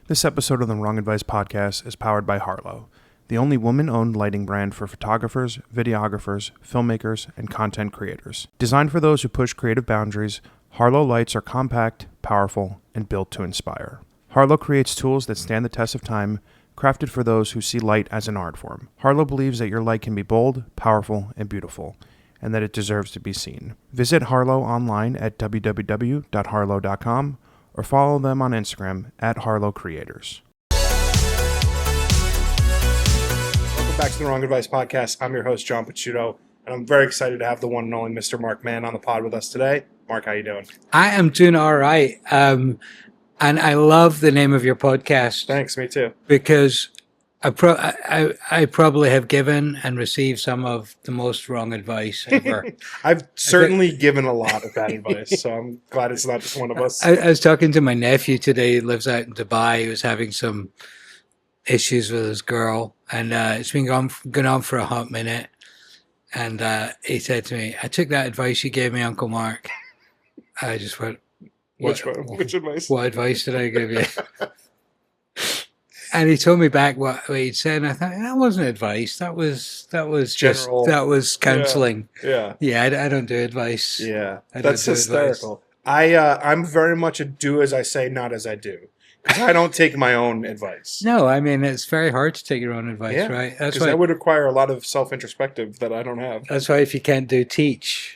This episode of the Wrong Advice podcast is powered by Harlow, the only woman-owned lighting brand for photographers, videographers, filmmakers, and content creators. Designed for those who push creative boundaries, Harlow lights are compact, powerful, and built to inspire. Harlow creates tools that stand the test of time, crafted for those who see light as an art form. Harlow believes that your light can be bold, powerful, and beautiful, and that it deserves to be seen. Visit Harlow online at www.harlow.com or follow them on Instagram at Harlow Creators. Welcome back to the Wrong Advice podcast. I'm your host, John Picciuto, and I'm very excited to have the one and only Mr. Mark Mann on the pod with us today. Mark, how you doing? I am doing all right. And I love the name of your podcast. Thanks, me too. Because I probably have given and received some of the most wrong advice ever. I've certainly given a lot of bad advice, so I'm glad it's not just one of us. I was talking to my nephew today. He lives out in Dubai. He was having some issues with his girl, and it's been going on for a hot minute. And he said to me, "I took that advice you gave me, Uncle Mark." I just went, Which advice? What advice did I give you? And he told me back what he'd said, and I thought that wasn't advice. That was General, that was counseling. Yeah. I don't do advice. Yeah. I That's don't do hysterical. I'm very much a do as I say, not as I do. Because I don't take my own advice. No, I mean it's very hard to take your own advice, right? That's Because why that would require a lot of self-introspective that I don't have. That's why if you can't do, teach.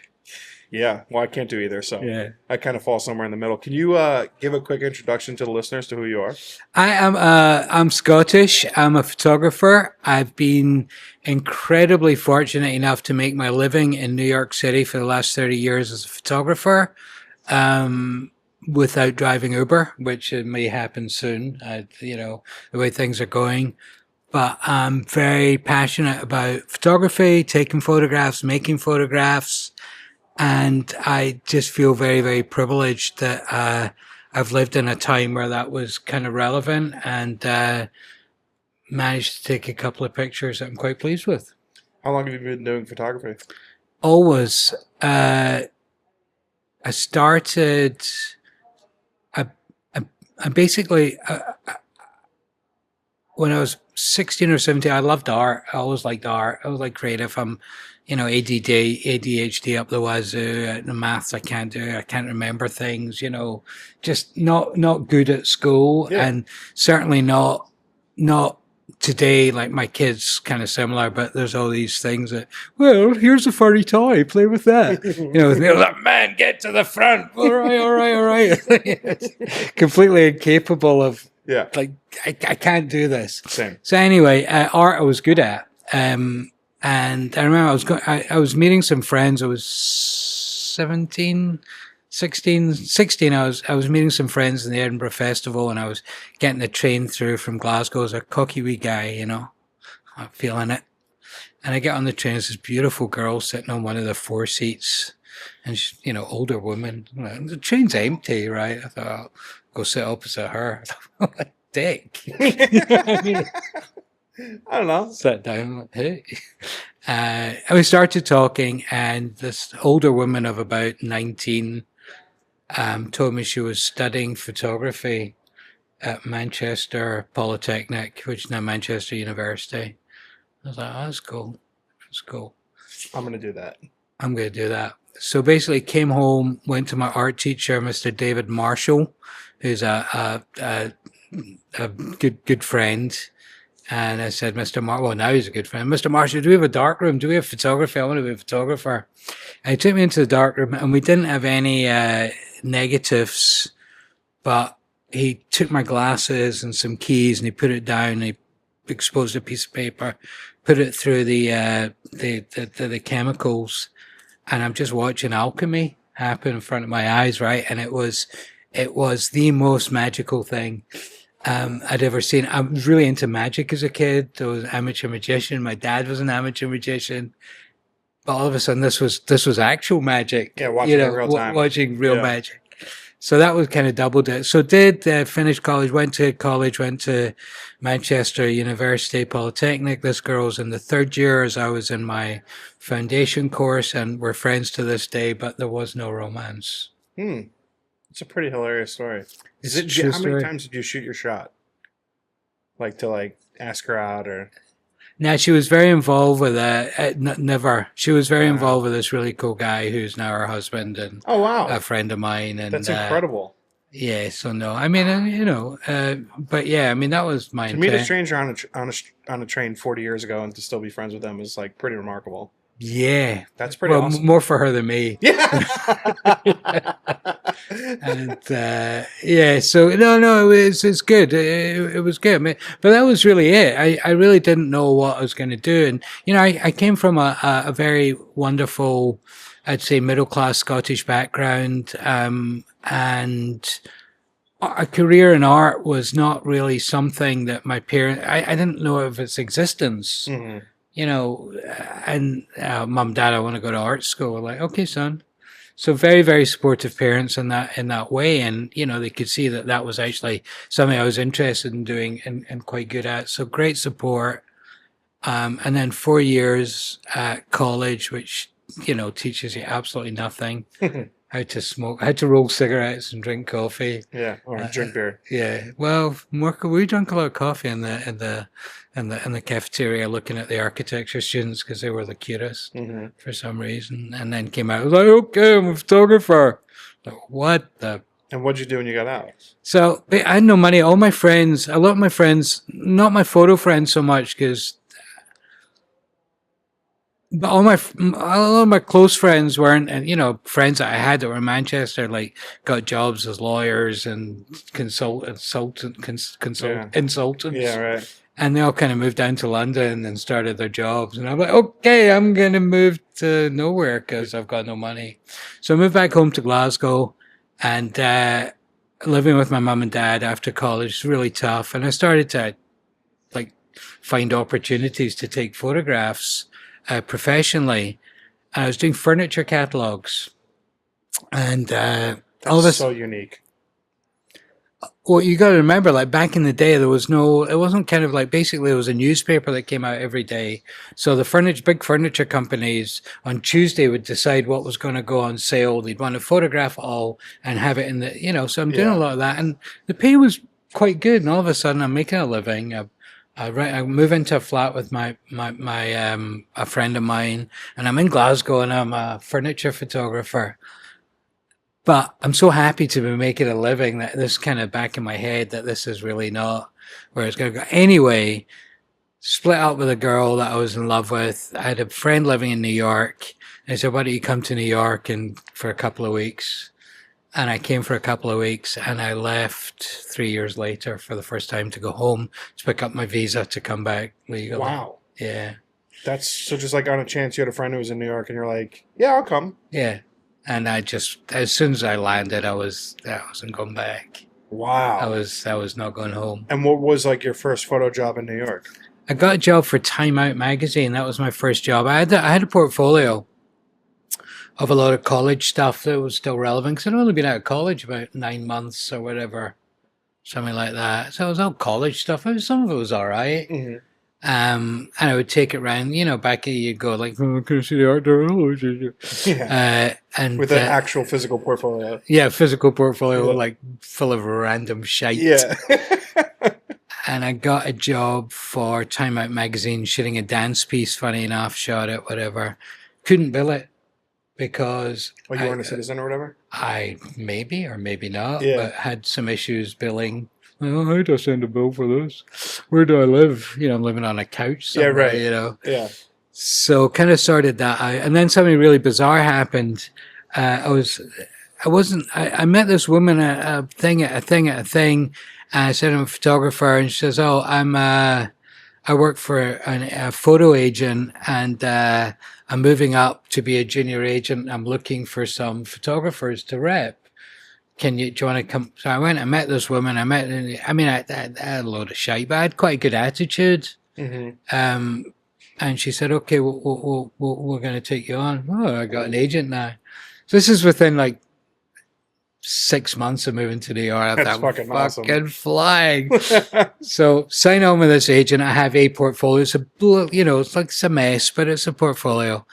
Yeah, well, I can't do either, so Yeah. I kind of fall somewhere in the middle. Can you give a quick introduction to the listeners to who you are? I'm Scottish. I'm a photographer. I've been incredibly fortunate enough to make my living in New York City for the last 30 years as a photographer, without driving Uber, which may happen soon, the way things are going. But I'm very passionate about photography, taking photographs, making photographs. And I just feel very, very privileged that I've lived in a time where that was kind of relevant and managed to take a couple of pictures that I'm quite pleased with. How long have you been doing photography? Always. I started... I basically... when I was 16 or 17, I loved art. I always liked art. I was like creative. I'm... ADHD up the wazoo. The maths I can't do. I can't remember things. Just not good at school, and certainly not today. Like my kids, kind of similar, but there's all these things that. Well, here's a furry toy. Play with that. Like, man, get to the front. All right. Completely incapable of. Yeah. Like I can't do this. Same. So anyway, art I was good at. And I remember I was meeting some friends. I was 16. I was meeting some friends in the Edinburgh Festival, and I was getting the train through from Glasgow as a cocky wee guy, I'm feeling it. And I get on the train, there's this beautiful girl sitting on one of the four seats, and she's, older woman. The train's empty, right? I thought, I'll go sit opposite her. What a dick. I don't know. Sat down, like, hey. And we started talking, and this older woman of about 19 told me she was studying photography at Manchester Polytechnic, which is now Manchester University. I was like, oh, that's cool. That's cool. I'm going to do that. I'm going to do that. So basically came home, went to my art teacher, Mr. David Marshall, who's a good friend. And I said, Mr. Marshall, well, now he's a good friend. Mr. Marshall, do we have a dark room? Do we have photography? I want to be a photographer. And he took me into the dark room, and we didn't have any negatives, but he took my glasses and some keys, and he put it down, and he exposed a piece of paper, put it through the chemicals, and I'm just watching alchemy happen in front of my eyes, right? And it was the most magical thing I'd ever seen. I was really into magic as a kid. I was an amateur magician. My dad was an amateur magician. But all of a sudden, this was actual magic. Yeah, watching it in real time. Watching real magic. So that was kind of doubled it. So did finish college, went to Manchester University Polytechnic. This girl's in the third year as I was in my foundation course, and we're friends to this day, but there was no romance. It's a pretty hilarious story. It's a true how story. many times did you shoot your shot? like to like ask her out or? Now she was very involved with never. She was very Wow. involved with this really cool guy who's now her husband and Oh wow, a friend of mine. And that's incredible. yeah, so no, I mean, but yeah, I mean that was my To meet a intent. stranger on a train 40 years ago and to still be friends with them is like pretty remarkable. Yeah, That's pretty well, awesome. more for her than me. Yeah. And yeah, so no, it's good. It was good. I mean, but that was really it. I really didn't know what I was going to do, and I came from a very wonderful, I'd say, middle class Scottish background, and a career in art was not really something that my parents. I didn't know of its existence. hmm And mum, dad, I want to go to art school. We're like, okay, son. So very, very supportive parents in that way, and they could see that that was actually something I was interested in doing and quite good at. So great support, and then 4 years at college, which teaches you absolutely nothing. How to smoke, how to roll cigarettes and drink coffee. Yeah, or drink beer. Yeah, well, we drank a lot of coffee in the cafeteria, looking at the architecture students because they were the cutest for some reason. And then came out, I was like, okay, I'm a photographer. Like, what the? And what'd you do when you got out? So I had no money. A lot of my friends, not my photo friends so much, but a lot of my close friends weren't, and friends that I had that were in Manchester, like got jobs as lawyers and consultants, Yeah, right. and they all kind of moved down to London and started their jobs. And I'm like, okay, I'm going to move to nowhere because I've got no money. So I moved back home to Glasgow, and living with my mum and dad after college is really tough. And I started to like find opportunities to take photographs professionally. And I was doing furniture catalogs, and all That's this. so unique. Well, you got to remember, like back in the day, it wasn't kind of like, basically it was a newspaper that came out every day. So the big furniture companies on Tuesday would decide what was going to go on sale. They'd want to photograph it all and have it in so I'm doing a lot of that, and the pay was quite good. And all of a sudden I'm making a living. I move into a flat with my a friend of mine, and I'm in Glasgow, and I'm a furniture photographer. But I'm so happy to be making a living that this kind of back in my head that this is really not where it's going to go. Anyway, split up with a girl that I was in love with. I had a friend living in New York. I said, why don't you come to New York for a couple of weeks? And I came for a couple of weeks, and I left 3 years later for the first time to go home to pick up my visa to come back legally. Wow. Yeah. That's so just like on a chance you had a friend who was in New York and you're like, yeah, I'll come. Yeah. And I just, as soon as I landed, I wasn't going back. Wow. I was not going home. And what was like your first photo job in New York? I got a job for Time Out magazine. That was my first job. I had a portfolio of a lot of college stuff that was still relevant, because I'd only been out of college about 9 months or whatever, something like that. So it was all college stuff. Some of it was all right. Mm-hmm. And I would take it around, back you'd go like, oh, can I see the art door? Yeah. And with an actual physical portfolio. Yeah, physical portfolio, like full of random shite. Yeah. And I got a job for Time Out magazine, shooting a dance piece, funny enough, shot it, whatever. Couldn't bill it because you weren't a citizen or whatever? I maybe or maybe not, Yeah. but had some issues billing. Oh, how do I send a bill for this? Where do I live? I'm living on a couch somewhere, Yeah, right. Yeah. So kind of sorted that out. And then something really bizarre happened. I met this woman at a thing. And I said, I'm a photographer. And she says, oh, I work for a photo agent, and I'm moving up to be a junior agent. I'm looking for some photographers to rep. Do you want to come? So I went and met this woman. I had a load of shite, but I had quite a good attitude. Mm-hmm. And she said, okay, we're going to take you on. Oh, I got an agent now. So this is within like 6 months of moving to New York. That's fucking awesome. Fucking flying. So sign on with this agent. I have a portfolio. It's like it's a mess, but it's a portfolio.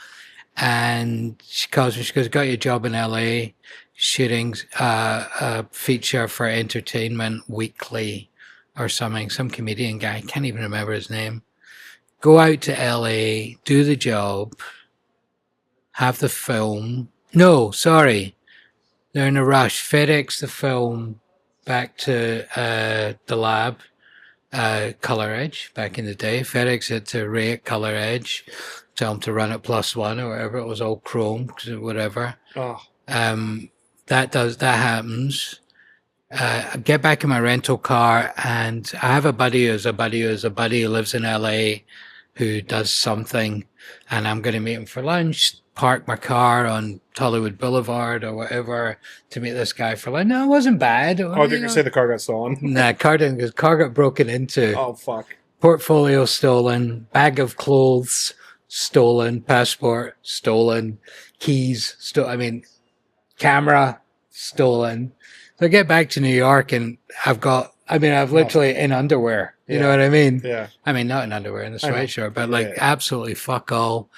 And she calls me. She goes, got your job in LA, shooting a feature for Entertainment Weekly or something, some comedian guy, I can't even remember his name, go out to LA, do the job, have the film. No, sorry. They're in a rush. FedEx the film back to the lab, Color Edge, back in the day. FedEx it to Ray at Color Edge, tell them to run it +1 or whatever. It was all chrome, whatever. Oh, That happens. I get back in my rental car, and I have a buddy who lives in LA who does something, and I'm going to meet him for lunch, park my car on Hollywood Boulevard or whatever to meet this guy for lunch. No, it wasn't bad. I was going to say the car got stolen. Nah, car got broken into. Oh, fuck. Portfolio stolen, bag of clothes stolen, passport stolen, keys stolen, camera stolen. So I get back to New York and I've literally in underwear. You know what I mean? Yeah. I mean, not in underwear, in the sweatshirt, but absolutely fuck all.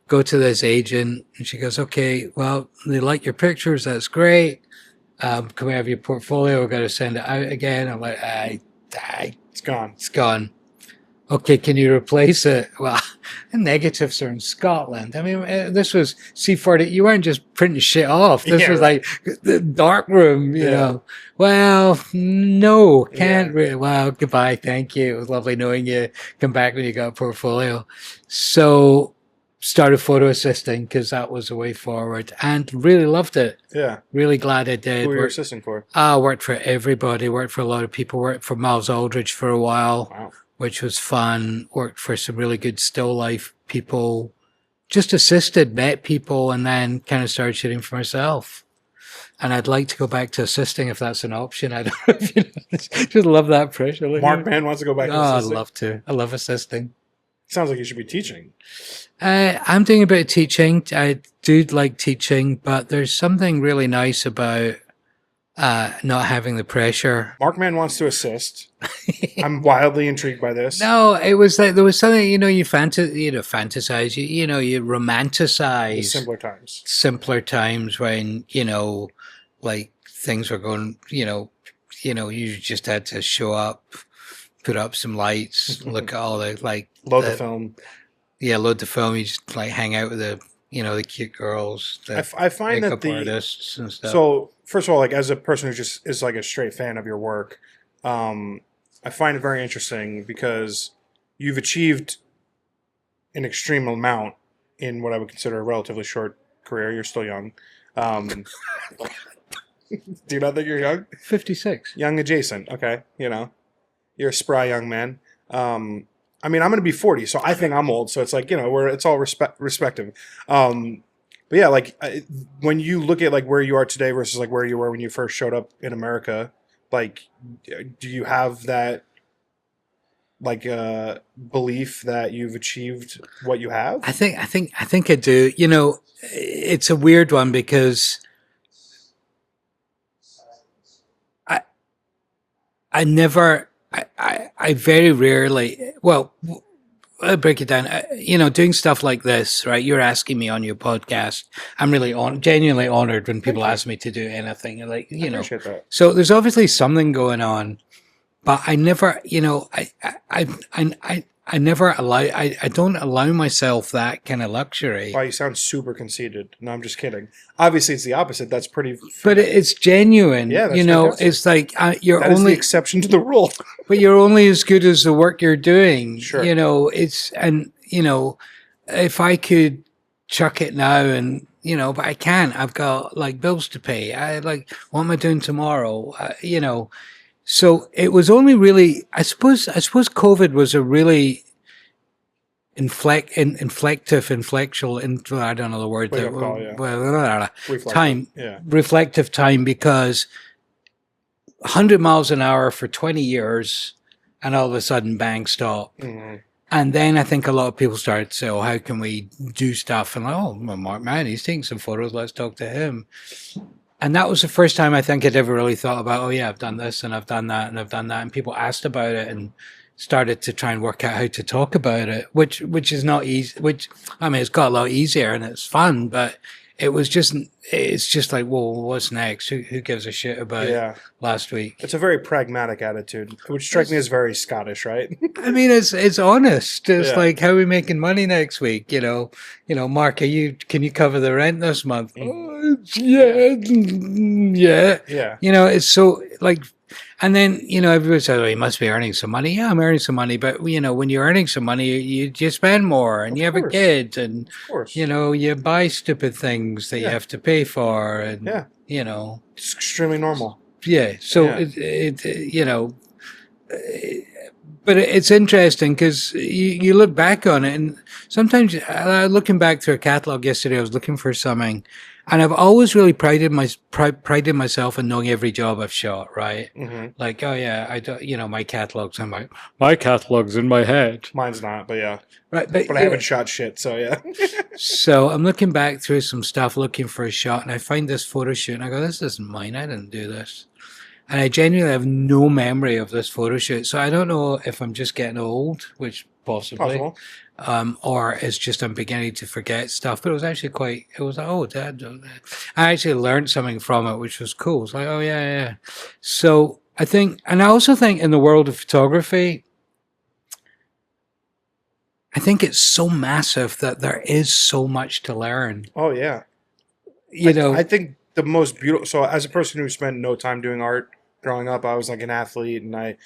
Go to this agent and she goes, okay, well, they like your pictures. That's great. Can we have your portfolio? We've got to send it out again. I'm like, it's gone. It's gone. Okay, can you replace it? Well, the negatives are in Scotland. I mean, this was C40. You weren't just printing shit off. This was like the dark room, you know. Well, no, can't really. Well, goodbye. Thank you. It was lovely knowing you. Come back when you got a portfolio. So started photo assisting because that was the way forward and really loved it. Yeah. Really glad I did. Who were you assisting for? I worked for everybody. Worked for a lot of people. Worked for Miles Aldridge for a while. Wow. Which was fun, worked for some really good still life people, just assisted, met people, and then kind of started shooting for myself. And I'd like to go back to assisting if that's an option. I don't know if you know, just love that pressure. Mark Mann wants to go back to assisting? I'd love to. I love assisting. Sounds like you should be teaching. I'm doing a bit of teaching. I do like teaching, but there's something really nice about not having the pressure. Mark Mann wants to assist. I'm wildly intrigued by this. No, it was like there was something, you fantasize, you romanticize simpler times when, like things were going, you just had to show up, put up some lights, look at all the load the film. Yeah, load the film. You just like hang out with the cute girls. I find that the artists and stuff. So first of all, like as a person who just is like a straight fan of your work, I find it very interesting because you've achieved an extreme amount in what I would consider a relatively short career. You're still young. Do you not think you're young? 56. Young adjacent. Okay. You're a spry young man. I mean, I'm going to be 40, so I think I'm old. So it's like, it's all respective. But yeah, like when you look at like where you are today versus like where you were when you first showed up in America, like, do you have that like belief that you've achieved what you have? I think I do. It's a weird one because I very rarely, well, I'll break it down. Doing stuff like this, right? You're asking me on your podcast. I'm really genuinely honored when people ask me to do anything. Like, I appreciate that. So there's obviously something going on, but I never, I don't allow myself that kind of luxury. Wow, you sound super conceited. No, I'm just kidding. Obviously, it's the opposite. That's pretty. But it's genuine. Yeah, that's fantastic. It's like you're that only is the exception to the rule. But you're only as good as the work you're doing. Sure. If I could chuck it now and, but I can't. I've got like bills to pay. What am I doing tomorrow? So it was only really, I suppose COVID was a really inflectual, I don't know the word. Reflective time because 100 miles an hour for 20 years and all of a sudden bang, stop. Mm-hmm. And then I think a lot of people started to say, oh, how can we do stuff? And Mark Mann, he's taking some photos. Let's talk to him. And that was the first time I think I'd ever really thought about, oh yeah, I've done this and I've done that and I've done that. And people asked about it and started to try and work out how to talk about it, which is not easy, it's got a lot easier and it's fun, but it was just, it's just like, well, what's next? Who gives a shit about Yeah. last week? It's a very pragmatic attitude, which strikes me as very Scottish, right? I mean, it's honest. It's Yeah. like, how are we making money next week? Mark, can you cover the rent this month? Oh, yeah. Yeah. It's so like, and then, everybody says, oh, you must be earning some money. Yeah, I'm earning some money. But, when you're earning some money, you spend more and Of you have a course. kid and, Of course. you buy stupid things that you Yeah. have to pay for. And, Yeah. It's extremely normal. yeah. So, Yeah. but it's interesting because you look back on it, and sometimes looking back through a catalog yesterday, I was looking for something, and I've always really prided myself in knowing every job I've shot. Right, like, oh yeah, I don't, my catalogs. I'm like, my catalog's in my head. Mine's not, but yeah. Right, But I haven't shot shit, so yeah. So I'm looking back through some stuff, looking for a shot, and I find this photo shoot, and I go, this isn't mine. I didn't do this. And I genuinely have no memory of this photo shoot. So I don't know if I'm just getting old, which possibly, or it's just I'm beginning to forget stuff. But it was actually it was like, oh, Dad. I actually learned something from it, which was cool. It's like, oh, yeah. So I think, and I also think in the world of photography, I think it's so massive that there is so much to learn. Oh, yeah. I think the most beautiful, so as a person who spent no time doing art growing up, I was like an athlete, and I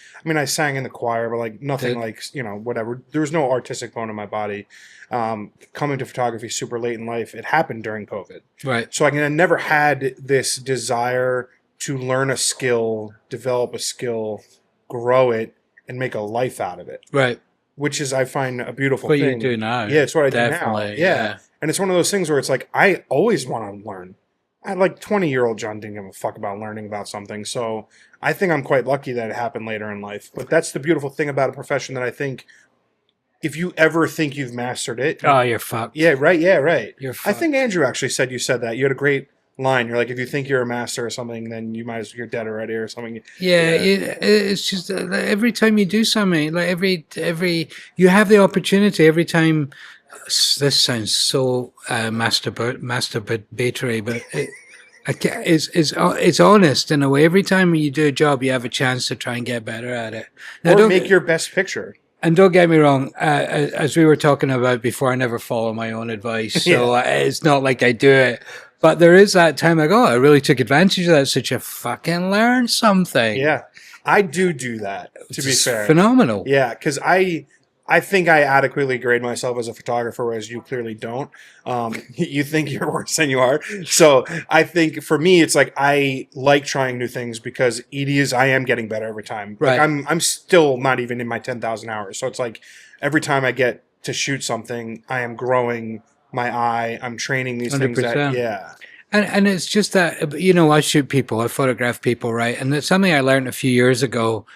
sang in the choir, but like nothing like, whatever. There was no artistic bone in my body. Coming to photography super late in life, it happened during COVID. Right. So I never had this desire to learn a skill, develop a skill, grow it, and make a life out of it. Right. Which is, I find, a beautiful what thing. You do now. Yeah, it's what I Definitely, do now. Yeah. And it's one of those things where it's like, I always want to learn. I like 20-year-old John didn't give a fuck about learning about something. So I think I'm quite lucky that it happened later in life. But that's the beautiful thing about a profession that I think if you ever think you've mastered it. Oh, you're fucked. Yeah, right. Yeah, right. You're fucked. I think Andrew actually said you said that. You had a great line. You're like, if you think you're a master or something, then you're dead already or something. Yeah. It's just every time you do something, like you have the opportunity every time. This sounds so masturbatory, but it's honest in a way. Every time you do a job, you have a chance to try and get better at it. Now, or make your best picture. And don't get me wrong, as we were talking about before, I never follow my own advice, so it's not like I do it. But there is that time like, oh, I really took advantage of that, so you fucking learned something. Yeah, I do that, to be fair. Phenomenal. Yeah, because I think I adequately grade myself as a photographer, whereas you clearly don't. You think you're worse than you are. So I think for me, it's like I like trying new things because I am getting better every time. Right. Like I'm still not even in my 10,000 hours. So it's like every time I get to shoot something, I am growing my eye. I'm training these 100%. things. Yeah. And it's just that, I shoot people, I photograph people, right? And it's something I learned a few years ago.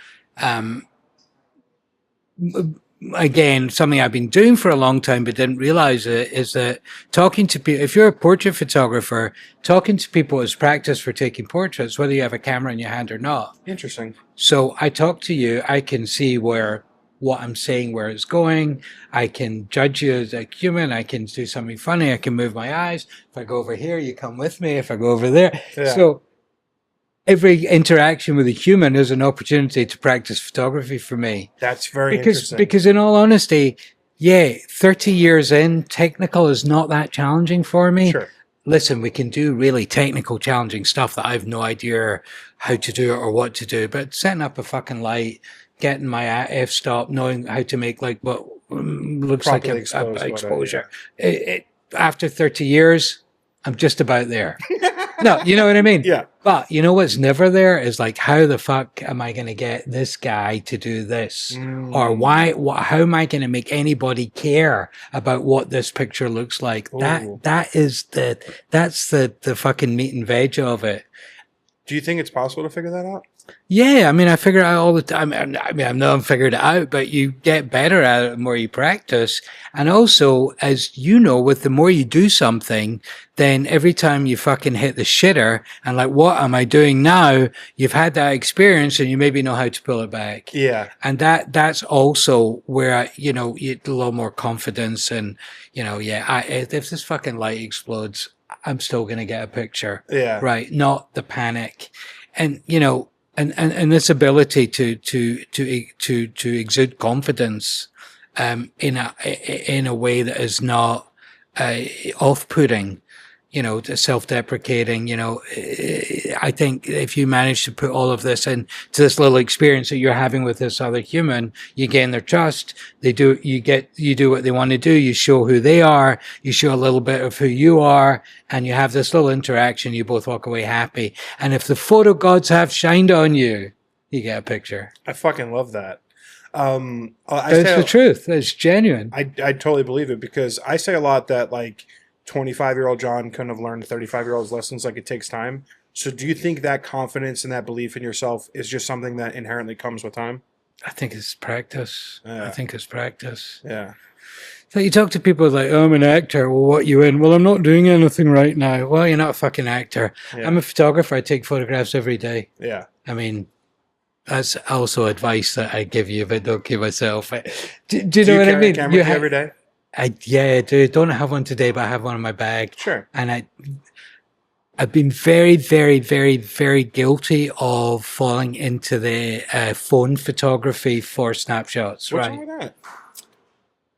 Again, something I've been doing for a long time but didn't realize it, is that talking to people, if you're a portrait photographer, talking to people is practice for taking portraits, whether you have a camera in your hand or not. Interesting. So I talk to you, I can see what I'm saying, where it's going. I can judge you as a human. I can do something funny. I can move my eyes. If I go over here, you come with me. If I go over there. Yeah. So every interaction with a human is an opportunity to practice photography for me. That's very interesting. Because in all honesty, 30 years in, technical is not that challenging for me. Sure. Listen, we can do really technical, challenging stuff that I have no idea how to do or what to do. But setting up a fucking light, getting my f-stop, knowing how to make like what looks Properly like a exposure. Whatever, After 30 years, I'm just about there. No, you know what I mean? Yeah. But you know what's never there is like, how the fuck am I going to get this guy to do this? Or how am I going to make anybody care about what this picture looks like? Ooh. That's the fucking meat and veg of it. Do you think it's possible to figure that out? Yeah, I mean, I figure it out all the time. I mean, I'm not figured it out, but you get better at it the more you practice. And also, as you know, with the more you do something, then every time you fucking hit the shitter and like, what am I doing now? You've had that experience and you maybe know how to pull it back. Yeah. And that's also where, you get a little more confidence and, if this fucking light explodes, I'm still going to get a picture. Yeah. Right. Not the panic. And, you know, and this ability to exude confidence, in a way that is not, off-putting, you know, self-deprecating, you know. I think if you manage to put all of this into this little experience that you're having with this other human, you gain their trust. You do what they want to do. You show who they are. You show a little bit of who you are, and you have this little interaction. You both walk away happy. And if the photo gods have shined on you, you get a picture. I fucking love that. It's the truth. It's genuine. I totally believe it, because I say a lot that like 25-year-old John couldn't have learned 35-year-old's lessons. Like, it takes time. So do you think that confidence and that belief in yourself is just something that inherently comes with time? I think it's practice. Yeah. I think it's practice. Yeah. So you talk to people like, oh, I'm an actor. Well, what you in? Well, I'm not doing anything right now. Well, you're not a fucking actor. Yeah. I'm a photographer. I take photographs every day. Yeah. I mean, that's also advice that I give you, but don't give myself. Do you know what I mean? Camera with you every day? Yeah, I do. Don't have one today, but I have one in my bag. Sure. And I've been very, very, very, very guilty of falling into the phone photography for snapshots. What's right? wrong with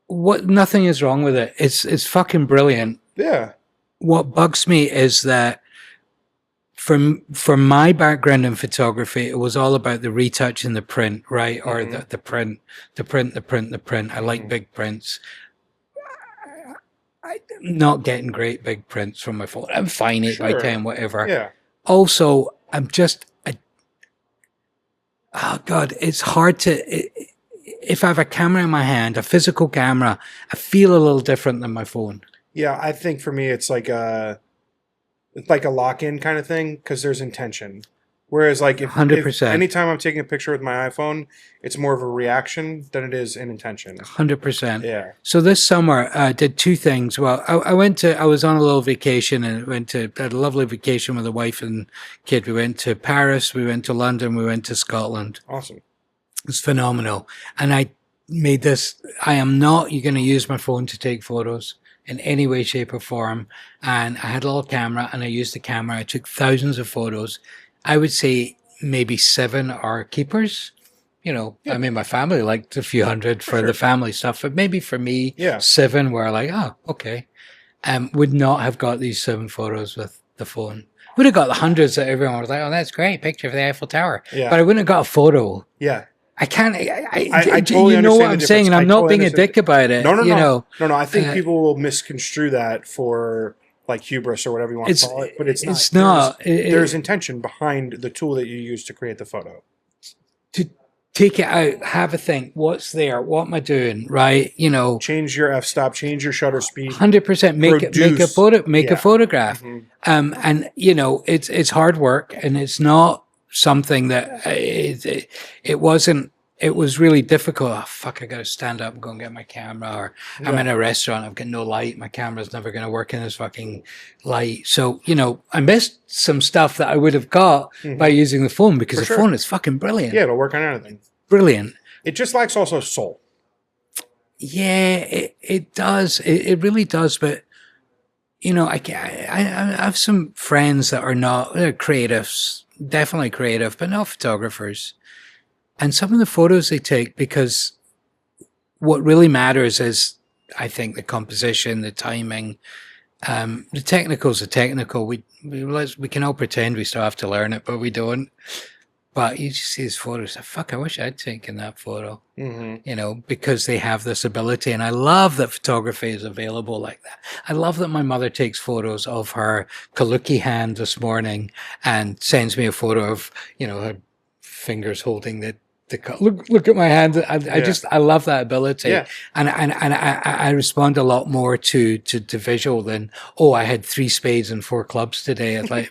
that? Nothing is wrong with it. It's fucking brilliant. Yeah. What bugs me is that for my background in photography, it was all about the retouch and the print, right? Or the print. I like big prints. I'm not getting great big prints from my phone. I'm fine, 8x10, whatever. Yeah. Also, I'm just, oh God, it's hard to, if I have a camera in my hand, a physical camera, I feel a little different than my phone. Yeah, I think for me it's like a lock-in kind of thing, because there's intention. Whereas like if 100%. Anytime I'm taking a picture with my iPhone, it's more of a reaction than it is an intention. 100%. Yeah. So this summer I did two things. Well, I was on a little vacation, and had a lovely vacation with a wife and kid. We went to Paris, we went to London, we went to Scotland. Awesome. It's phenomenal. And I made this, I'm not going to use my phone to take photos in any way, shape or form. And I had a little camera, and I used the camera. I took thousands of photos. I would say maybe 7 are keepers. You know, I mean, my family liked a few hundred for the family stuff, but maybe for me, 7 were like, oh, okay. Would not have got these 7 photos with the phone. Would have got the hundreds that everyone was like, oh, that's great, picture of the Eiffel Tower. Yeah. But I wouldn't have got a photo. Yeah. I can't. I totally you know understand what I'm saying, and I'm not being a dick about it. No. I think people will misconstrue that for like hubris or whatever you want to call it, but it's not. It's not. There's intention behind the tool that you use to create the photo. To take it out, have a think. What's there? What am I doing? Right? You know. Change your f-stop. Change your shutter speed. 100%. Make a photograph. Mm-hmm. And you know, it's hard work, and it's not something that it wasn't. It was really difficult. Oh, fuck, I got to stand up and go and get my camera. Or I'm in a restaurant, I've got no light. My camera's never going to work in this fucking light. So, you know, I missed some stuff that I would have got by using the phone, because phone is fucking brilliant. Yeah, it'll work on anything. Brilliant. It just lacks also soul. Yeah, it does. It really does. But, you know, I have some friends that are not, they're creatives, definitely creative, but not photographers. And some of the photos they take, because what really matters is, I think, the composition, the timing. The technical's the technical. We can all pretend we still have to learn it, but we don't. But you just see these photos, fuck, I wish I'd taken that photo. You know, because they have this ability. And I love that photography is available like that. I love that my mother takes photos of her kaluki hand this morning and sends me a photo of, you know, her fingers holding the look at my hand. I love that ability. Yeah. And I respond a lot more to visual than, oh, I had 3 spades and 4 clubs today. It's like,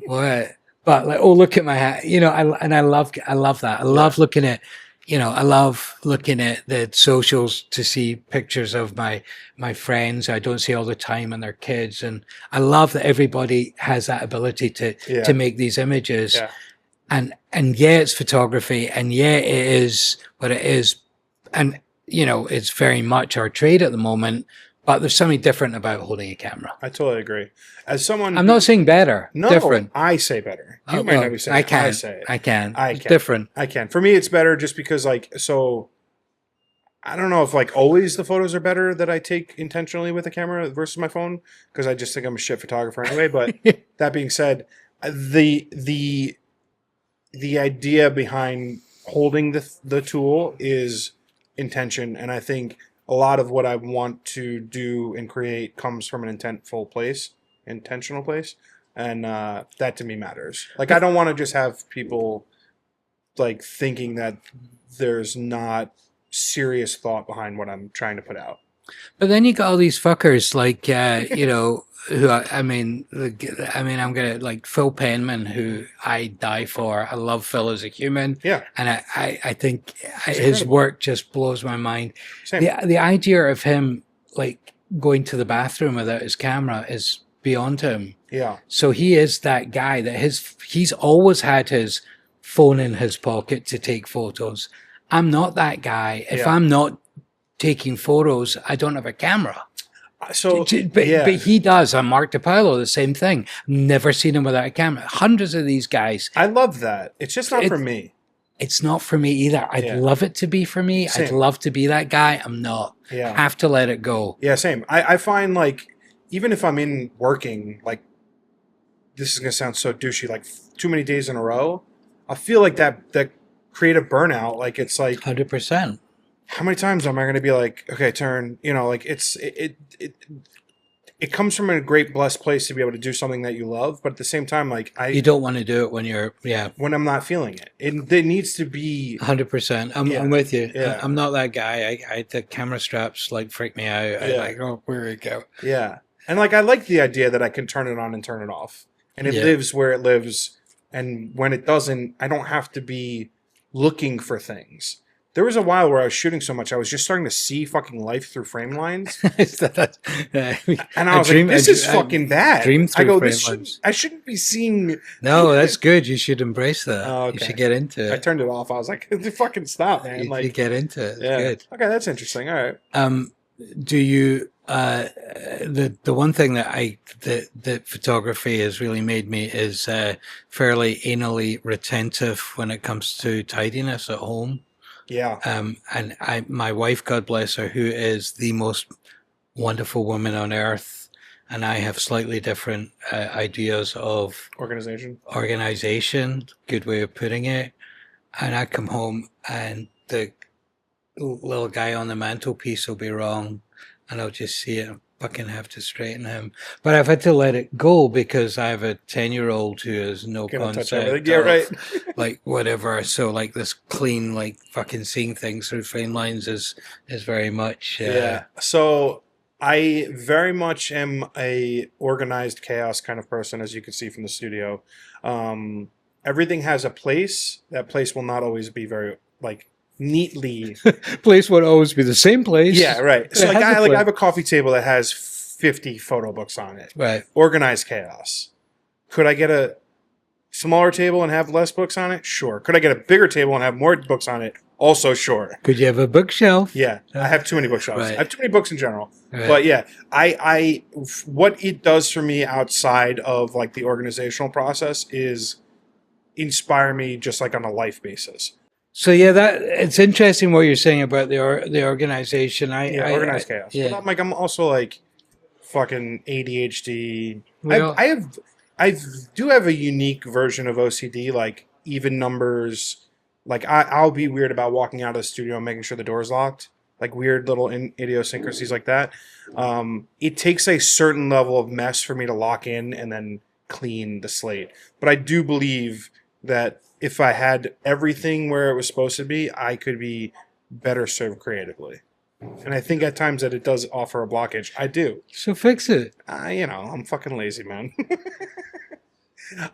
what? But like, oh, look at my hand. You know, I love that. I love looking at, you know, I love looking at the socials to see pictures of my friends I don't see all the time and their kids. And I love that everybody has that ability to make these images. Yeah. And yeah, it's photography, and yeah, it is what it is. And, you know, it's very much our trade at the moment, But there's something different about holding a camera. I totally agree. As someone, I'm not saying better. no, Different. I say better. You might Well, not be saying I it. can. I say it. I can. I It's can. different. I can. For me, it's better just because, like, so I don't know if like always the photos are better that I take intentionally with a camera versus my phone because I just think I'm a shit photographer anyway. But that being said, the idea behind holding the tool is intention, and I think a lot of what I want to do and create comes from an intentional place, and that to me matters. Like I don't want to just have people like thinking that there's not serious thought behind what I'm trying to put out. But then you got all these fuckers like, you know, who I mean, I'm gonna like Phil Penman, who I die for. I love Phil as a human, Yeah, and I think his incredible. work just blows my mind. Same. The idea of him like going to the bathroom without his camera is beyond him. Yeah, So he is that guy that he's always had his phone in his pocket to take photos. I'm not that guy. If Yeah. I'm not taking photos, I don't have a camera. so But, yeah, but he does. And Mark DiPaolo, the same thing. Never seen him without a camera. Hundreds of these guys. I love that. It's just not It- for me. It's not for me either. I'd Yeah. love it to be for me. I'd Same. love to be that guy. I'm not. Yeah. Have to let it go. Yeah, same. I find like even if I'm in working, like this is gonna sound so douchey, like too many days in a row, I feel like that creative burnout. Like it's like 100%. how many times am I gonna be like, okay, turn, you know, like it comes from a great blessed place to be able to do something that you love, but at the same time, like You don't want to do it when you're, when I'm not feeling it, it needs to be 100%. Yeah. I'm with you. Yeah. I'm not that guy. The camera straps like freak me out. I Yeah. like, oh, where we go. yeah. And like I like the idea that I can turn it on and turn it off. And it Yeah. lives where it lives. And when it doesn't, I don't have to be looking for things. There was a while where I was shooting so much, I was just starting to see fucking life through frame lines. And I was like, this is fucking bad. dream I through go, frame this should, lines. I shouldn't be seeing. No, that's good. You should embrace that. Oh, You okay. should get into I it. turned it off. I was like, fucking stop, man. You Like, should get into it. It's yeah. good. Okay, that's interesting. All right. Do you the one thing that photography has really made me is fairly anally retentive when it comes to tidiness at home. Yeah. And my wife, God bless her, who is the most wonderful woman on earth, and I have slightly different ideas of organization, good way of putting it. And I come home and the little guy on the mantelpiece will be wrong, and I'll just see it and fucking have to straighten him. But I've had to let it go because I have a 10-year-old who has no Gonna touch concept everything. Yeah, of, right. like whatever. So like this clean, like fucking seeing things through frame lines is very much Yeah. So I very much am a organized chaos kind of person, as you can see from the studio. Everything has a place. That place will not always be very like neatly. place would always be the same place. Yeah, right. So It like has a I place. have a coffee table that has 50 photo books on it. Right. Organized chaos. Could I get a smaller table and have less books on it? Sure. Could I get a bigger table and have more books on it? Also sure. Could you have a bookshelf? Yeah, I have too many bookshelves. Right. I have too many books in general. Right. But yeah, I what it does for me outside of like the organizational process is inspire me just like on a life basis. So yeah, that it's interesting what you're saying about the organization. Organized chaos. Yeah. But I'm also like fucking ADHD. Well- I do have a unique version of OCD, like even numbers. Like I'll be weird about walking out of the studio and making sure the door's locked. Like weird little idiosyncrasies like that. It takes a certain level of mess for me to lock in and then clean the slate. But I do believe that if I had everything where it was supposed to be, I could be better served creatively. And I think at times that it does offer a blockage. I do. So fix it. I'm fucking lazy, man.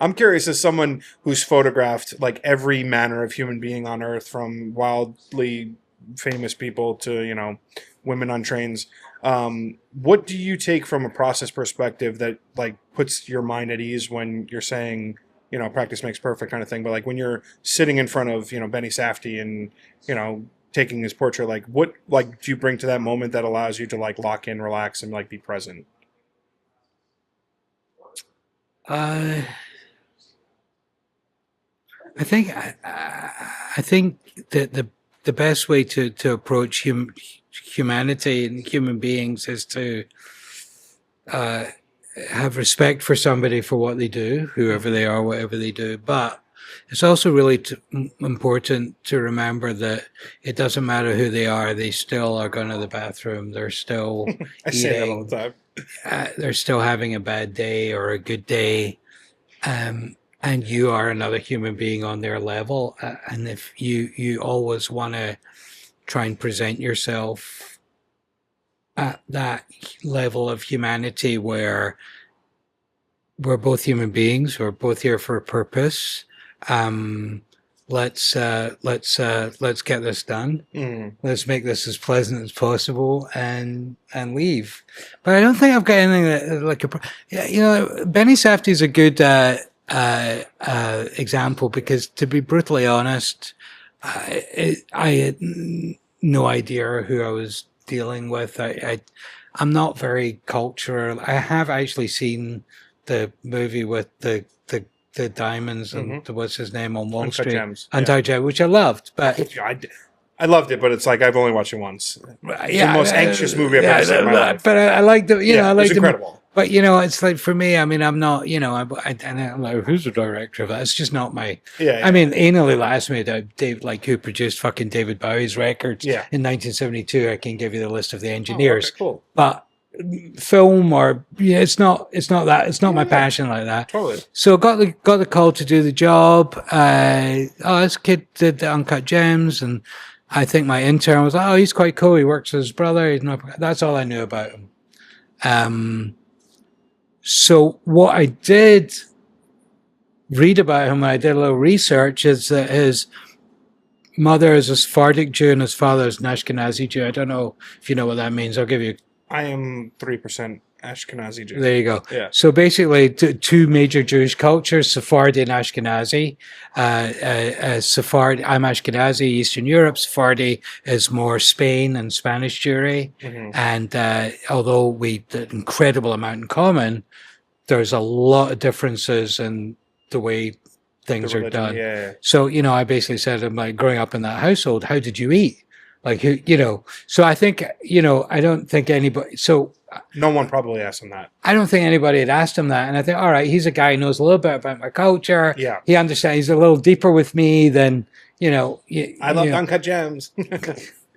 I'm curious as someone who's photographed like every manner of human being on earth, from wildly famous people to, women on trains. What do you take from a process perspective that like puts your mind at ease when you're saying, practice makes perfect kind of thing, but like when you're sitting in front of, Benny Safdie and, taking his portrait, like what like do you bring to that moment that allows you to like lock in, relax, and like be present? Uh, I think that the best way to approach humanity and human beings is to uh, have respect for somebody for what they do, whoever they are, whatever they do. But it's also really important to remember that it doesn't matter who they are; they still are going to the bathroom. They're still I say that all the time. they're still having a bad day or a good day. And you are another human being on their level. And if you always want to try and present yourself at that level of humanity where we're both human beings, we're both here for a purpose. Let's get this done. Let's make this as pleasant as possible and leave. But I don't think I've got anything that like Benny Safdie is a good example, because to be brutally honest, I had no idea who I was dealing with. I'm not very cultural. I have actually seen the movie with the diamonds and what's his name on Wall Street, Uncut Gems, which I loved. But I loved it, but it's like I've only watched it once. It's the most anxious movie I've ever seen in my life. But I like the I like it's incredible. But it's like for me, I mean, I'm not, I don't know who's the director of that. It's just not my. I mean, anally asked me about Dave, like who produced fucking David Bowie's records in 1972. I can give you the list of the engineers. Okay, cool. But film or it's not my passion like that. Totally. So got the call to do the job. This kid did the Uncut Gems, and I think my intern was like, oh, he's quite cool. He works with his brother. That's all I knew about him. So what I did read about him when I did a little research is that his mother is a Sephardic Jew and his father is an Ashkenazi Jew. I don't know if you know what that means. I'll give you. I am 3% Ashkenazi Jew. There you go. Yeah. So basically, two major Jewish cultures: Sephardi and Ashkenazi. Sephardi, I'm Ashkenazi, Eastern Europe. Sephardi is more Spain and Spanish Jewry. And although we had an incredible amount in common, there's a lot of differences in the way things are done. Yeah. So I basically said, I'm like, growing up in that household, how did you eat? Like who, so I think, I don't think anybody, so. No one probably asked him that. I don't think anybody had asked him that. And I think, all right, he's a guy who knows a little bit about my culture. Yeah. He understands, he's a little deeper with me than, I love Uncut Gems.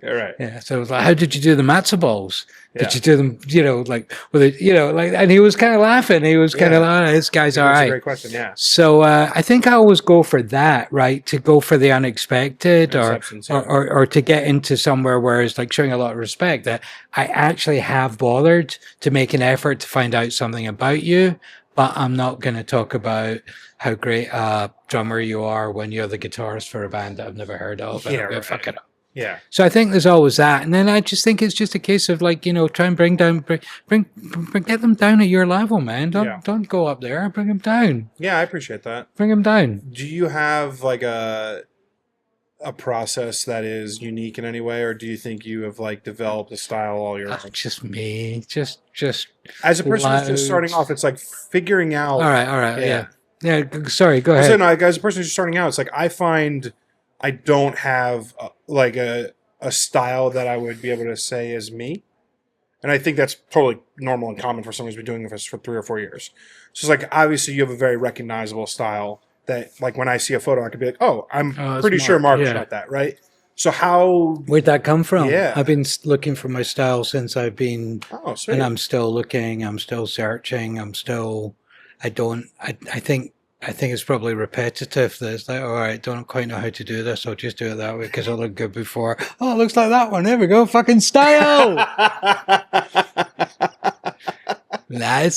All right. Yeah. So it was like, how did you do the matzo balls? Did Yeah. you do them, like, with it, and he was kind of laughing. He was kind of like, this guy's all That's right. a great question, yeah. So I think I always go for that, right? To go for the unexpected Exceptions, yeah. or to get into somewhere where it's like showing a lot of respect that I actually have bothered to make an effort to find out something about you, but I'm not going to talk about how great a drummer you are when you're the guitarist for a band that I've never heard of. Yeah, I'm gonna right. fuck it up. Yeah. So I think there's always that, and then I just think it's just a case of like try and bring get them down at your level, man. Don't go up there. Bring them down. Yeah, I appreciate that. Bring them down. Do you have like a process that is unique in any way, or do you think you have like developed a style all your own? Just me. Just. As a person who's loud. just starting off, it's like figuring out. All right. Yeah. Yeah. Sorry. Go ahead. So, no, as a person who's just starting out, it's like I find I don't have like a style that I would be able to say is me. And I think that's totally normal and common for someone who's been doing this for 3 or 4 years. So it's like, obviously you have a very recognizable style that like when I see a photo, I could be like, oh, I'm pretty sure Mark shot that, right? So how... Where'd that come from? Yeah. I've been looking for my style since I've been... Oh, sweet. And I'm still looking, I'm still searching, I think it's probably repetitive. There's like, all right, don't quite know how to do this. I'll just do it that way because it looked good before. Oh, it looks like that one. There we go. Fucking style. Nah,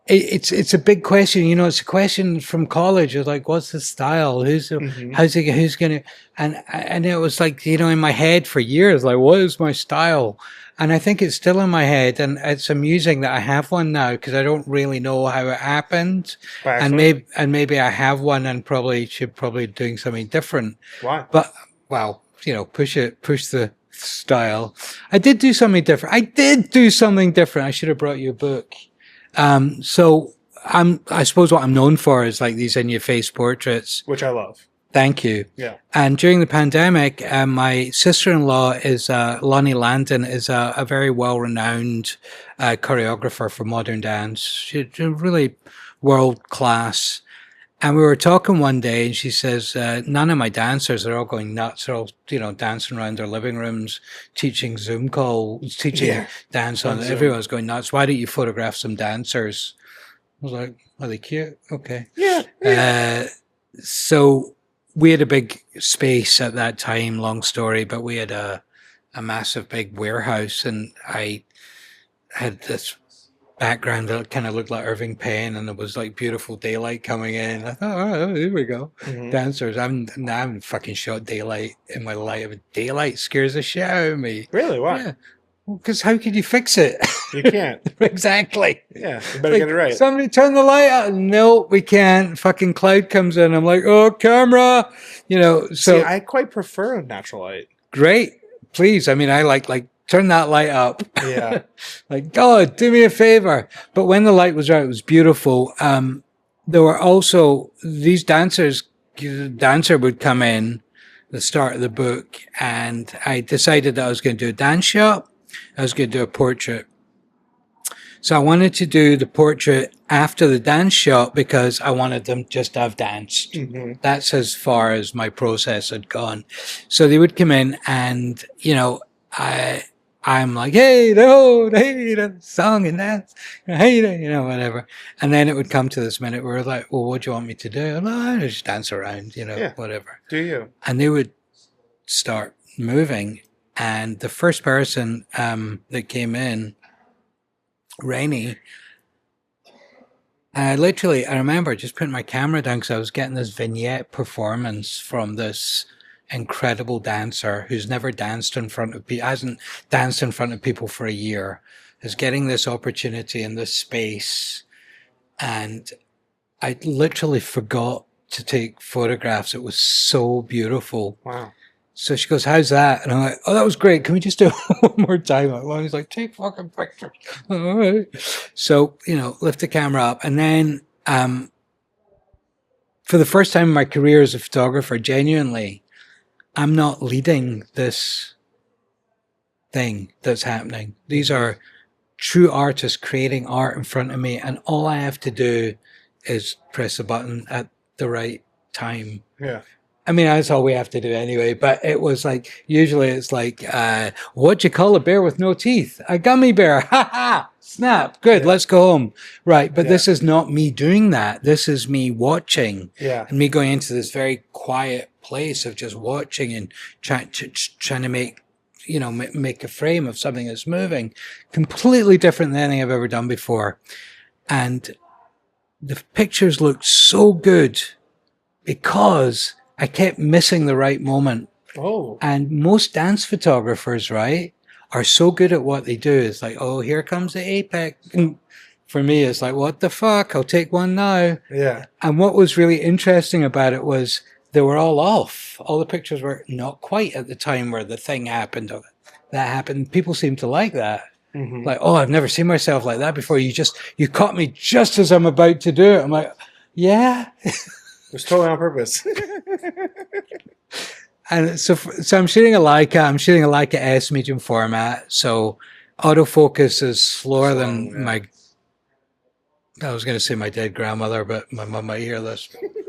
It's a big question. You know, it's a question from college. It's like, what's the style? Who's gonna? And it was like, you know, in my head for years, like, what is my style? And I think it's still in my head, and it's amusing that I have one now because I don't really know how it happened, and maybe I have one and should doing something different. Why? But well, you know, push the style. I did do something different. I should have brought you a book. So I suppose what I'm known for is like these in your face portraits, which I love. Thank you. Yeah. And during the pandemic, my sister-in-law is Lonnie Landon, is a very well-renowned choreographer for modern dance. She's really world-class. And we were talking one day, and she says, none of my dancers are all going nuts. They're all, you know, dancing around their living rooms, teaching Zoom calls, teaching dance on. Everyone's going nuts. Why don't you photograph some dancers? I was like, are they cute? Okay. Yeah. So we had a big space at that time, long story, but we had a massive big warehouse, and I had this background that kind of looked like Irving Penn, and it was like beautiful daylight coming in. I thought, oh, here we go. Dancers. I haven't fucking shot daylight in my life. Daylight scares the shit out of me. Really? Why? Yeah. Because how could you fix it? You can't. Exactly. Yeah, you better get it right. Somebody turn the light out. No, we can't. Fucking cloud comes in. I'm like, oh, camera. You know, so. See, I quite prefer natural light. Great. Please. I mean, I like turn that light up. Yeah. Like, God, do me a favor. But when the light was right, it was beautiful. There were also these dancers. Dancer would come in the start of the book, and I decided that I was going to do a dance shot. I was going to do a portrait. So I wanted to do the portrait after the dance shot because I wanted them just to have danced. That's as far as my process had gone. So they would come in, and, you know, I'm like, hey, the song and dance, hey, you know, whatever. And then it would come to this minute where like, well, what do you want me to do? And I just dance around, you know, whatever. Do you? And they would start moving. And the first person that came in, Rainey, I remember just putting my camera down because I was getting this vignette performance from this incredible dancer who's never danced in front of people, hasn't danced in front of people for a year, is getting this opportunity in this space. And I literally forgot to take photographs. It was so beautiful. Wow. So she goes, how's that? And I'm like, oh, that was great. Can we just do it one more time? And he's like, take fucking pictures. All right. So, you know, lift the camera up. And then for the first time in my career as a photographer, genuinely, I'm not leading this thing that's happening. These are true artists creating art in front of me. And all I have to do is press a button at the right time. Yeah. I mean, that's all we have to do anyway, but it was like, usually it's like, what'd you call a bear with no teeth? A gummy bear. Ha ha. Snap. Good. Let's go home. Right. But this is not me doing that. This is me watching and me going into this very quiet place of just watching and trying to make, you know, make a frame of something that's moving, completely different than anything I've ever done before. And the pictures looked so good because I kept missing the right moment. Oh. And most dance photographers, right, are so good at what they do. It's like, oh, here comes the apex. And for me, it's like, what the fuck? I'll take one now. Yeah. And what was really interesting about it was they were all off. All the pictures were not quite at the time where the thing happened or that happened. People seem to like that. Like, oh, I've never seen myself like that before. You caught me just as I'm about to do it. I'm like, yeah. It was totally on purpose. And so I'm shooting a Leica S medium format. So autofocus is slower than my, I was going to say my dead grandmother, but my mom might hear this.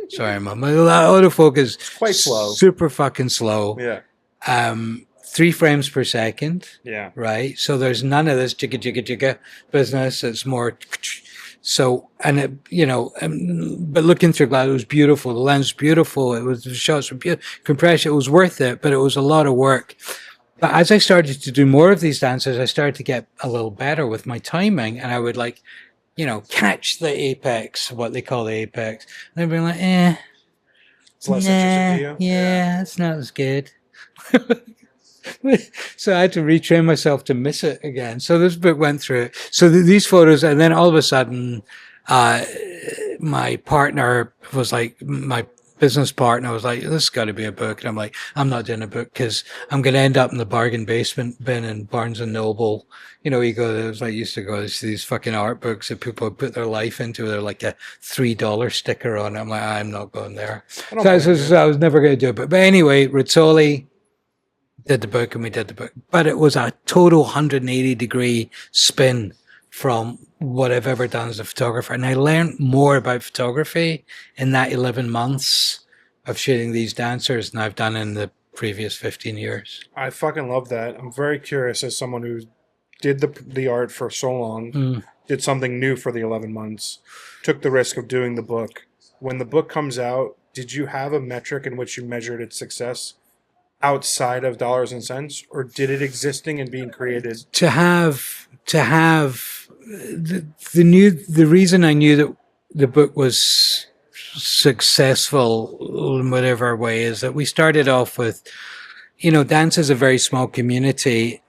Sorry, mom. My autofocus is quite slow. Super fucking slow. Yeah. 3 frames per second. Yeah. Right. So there's none of this jigga jigga jigga business. It's more. So, and it, you know, but looking through glass, it was beautiful. The lens was beautiful. The shots were beautiful. Compression, it was worth it, but it was a lot of work. But as I started to do more of these dances, I started to get a little better with my timing, and I would like catch the apex, what they call the apex. And they'd be like, It's less interesting to you. yeah, it's not as good. So I had to retrain myself to miss it again. So this book went through it. So these photos, and then all of a sudden, my partner was like, my business partner was like, this has got to be a book. And I'm like, I'm not doing a book because I'm going to end up in the bargain basement bin in Barnes and Noble. You go, it was like, used to go to these fucking art books that people put their life into. They're like a $3 sticker on it. I'm like, I'm not going there. So I was never going to do it. But anyway, Rizzoli did the book and we did the book. But it was a total 180-degree spin from what I've ever done as a photographer. And I learned more about photography in that 11 months of shooting these dancers than I've done in the previous 15 years. I fucking love that. I'm very curious as someone who did the art for so long, did something new for the 11 months, took the risk of doing the book. When the book comes out, did you have a metric in which you measured its success outside of dollars and cents, or did it existing and being created? To have the reason I knew that the book was successful in whatever way is that we started off with, dance is a very small community,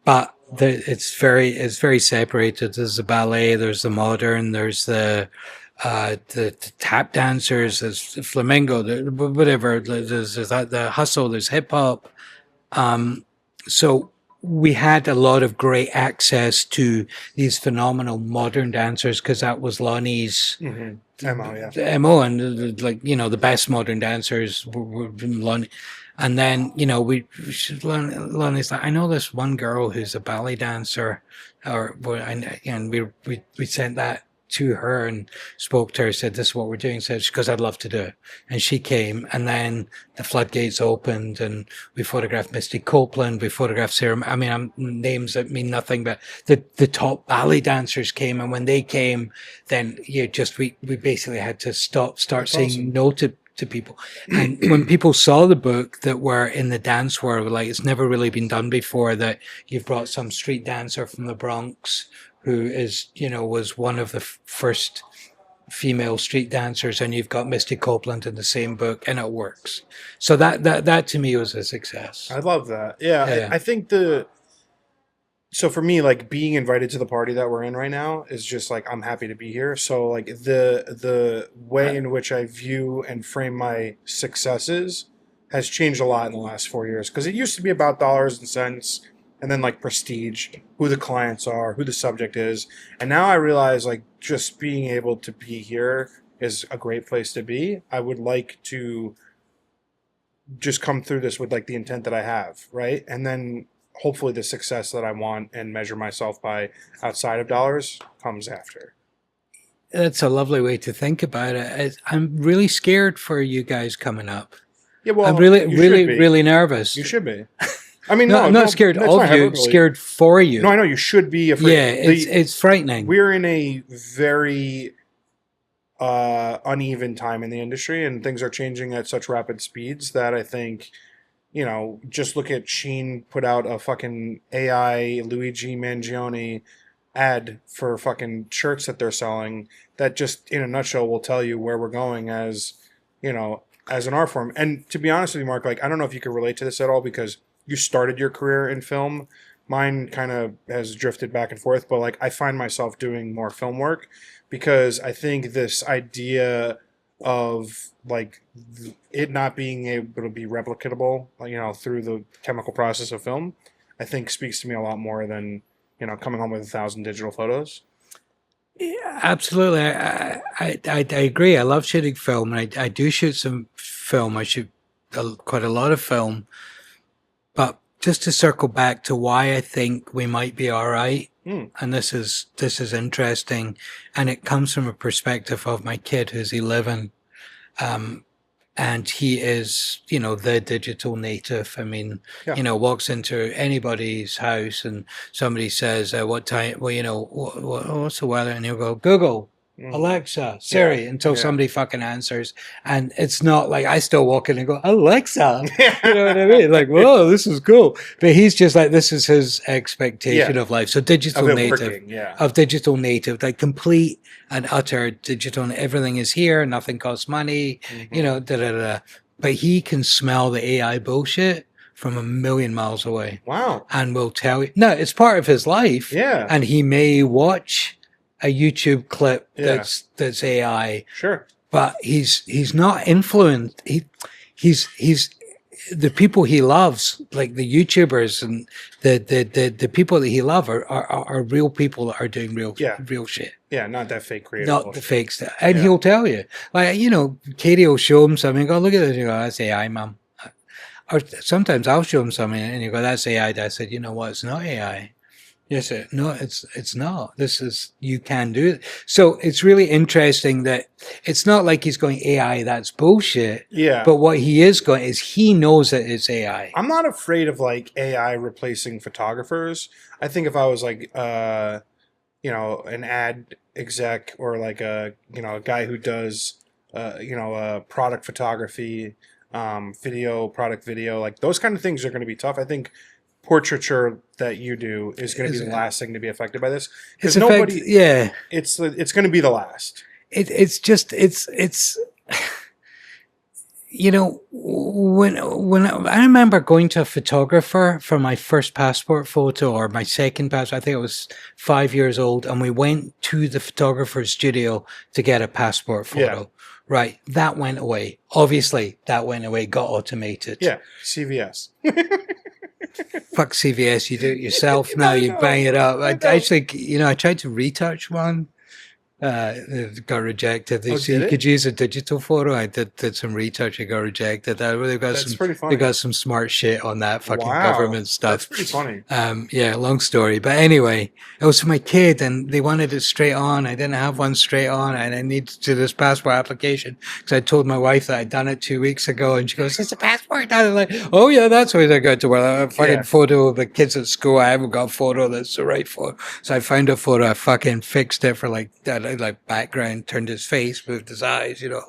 but it's very separated. There's the ballet, there's the modern, there's the tap dancers, there's the flamenco, whatever. There's the hustle, there's hip hop. So we had a lot of great access to these phenomenal modern dancers because that was Lonnie's MO, yeah. MO, and the best modern dancers were Lonnie. And then, Lonnie's like, I know this one girl who's a ballet dancer, and we sent that to her and spoke to her, said, this is what we're doing. Said, because I'd love to do it. And she came, and then the floodgates opened, and we photographed Misty Copeland, we photographed Sarah. I mean, names that mean nothing, but the top ballet dancers came, and when they came, then we basically had to start saying no to people. And when people saw the book that were in the dance world, like, it's never really been done before, that you've brought some street dancer from the Bronx who is, was one of the first female street dancers, and you've got Misty Copeland in the same book, and it works. So that to me was a success. I love that. Yeah. I think so for me, like, being invited to the party that we're in right now is just like, I'm happy to be here. So like the way in which I view and frame my successes has changed a lot in the last 4 years, because it used to be about dollars and cents, and then like prestige, who the clients are, who the subject is. And now I realize, like, just being able to be here is a great place to be. I would like to just come through this with like the intent that I have, right? And then hopefully the success that I want and measure myself by outside of dollars comes after. That's a lovely way to think about it. I'm really scared for you guys coming up. Yeah, well, I'm really nervous. You should be. I mean, I'm not scared of you. Scared for you. No, I know you should be afraid. Yeah, it's frightening. We're in a very uneven time in the industry, and things are changing at such rapid speeds that I think, just look at Sheen put out a fucking AI Luigi Mangione ad for fucking shirts that they're selling that just in a nutshell will tell you where we're going as an art form. And to be honest with you, Mark, like, I don't know if you could relate to this at all, because you started your career in film. Mine kind of has drifted back and forth, but like, I find myself doing more film work because I think this idea of like it not being able to be replicatable, through the chemical process of film, I think speaks to me a lot more than, coming home with 1,000 digital photos. Yeah, absolutely. I agree. I love shooting film, and I do shoot some film. I shoot quite a lot of film. But just to circle back to why I think we might be all right, and this is interesting, and it comes from a perspective of my kid who's 11, and he is, the digital native. I mean, walks into anybody's house and somebody says, what time, well, what's the weather? And he'll go, Google, Alexa, Siri, until Yeah. somebody fucking answers. And it's not like I still walk in and go, Alexa. You know what I mean? Like, whoa, this is cool. But he's just like, this is his expectation Yeah. of life. So digital Of it native, working, yeah. of digital native, like complete and utter digital. Everything is here. Nothing costs money, you know, da da da. But he can smell the AI bullshit from a million miles away. Wow. And will tell you, no, it's part of his life. Yeah. And he may watch a YouTube clip Yeah. that's AI, Sure. but he's not influenced. He's the people he loves, like the YouTubers and the people that he loves are real people that are doing real shit. Yeah, not that fake creative Not bullshit. the fake stuff. And he'll tell you. Like, you know, Katie will show him something, go, look at this, you go, that's AI, mum. Or sometimes I'll show him something and you go, that's AI. I said, you know what, it's not AI. Yes, sir. No, it's not. This is, you can do it. So it's really interesting that it's not like he's going AI, that's bullshit. Yeah. But what he is going is he knows that it's AI. I'm not afraid of like AI replacing photographers. I think if I was like you know, an ad exec or like a, you know, a guy who does you know, product photography, product video, like those kind of things are going to be tough. I think portraiture that you do is going to be the last thing to be affected by this, because nobody, it's going to be the last. It's just you know, when I remember going to a photographer for my first passport photo or my second passport, I think I was 5 years old, and we went to the photographer's studio to get a passport photo. Yeah. Right, that went away. Obviously, that went away, got automated. Yeah, CVS. Fuck CVS, you do it yourself now, you bang it up. I actually, you know, I tried to retouch one. It got rejected. They you could use a digital photo. I did some retouch. It got rejected. That's pretty funny. They got some smart shit on that fucking government stuff. That's pretty funny. Yeah, long story. But anyway, it was for my kid, and they wanted it straight on. I didn't have one straight on, and I needed to do this passport application because I told my wife that I'd done it 2 weeks ago, and she goes, "It's a passport." I was like, "Oh yeah, that's what I got to wear a fucking photo of the kids at school. I haven't got a photo that's the right photo." So I found a photo. I fucking fixed it for like that. Like background, turned his face, moved his eyes, you know,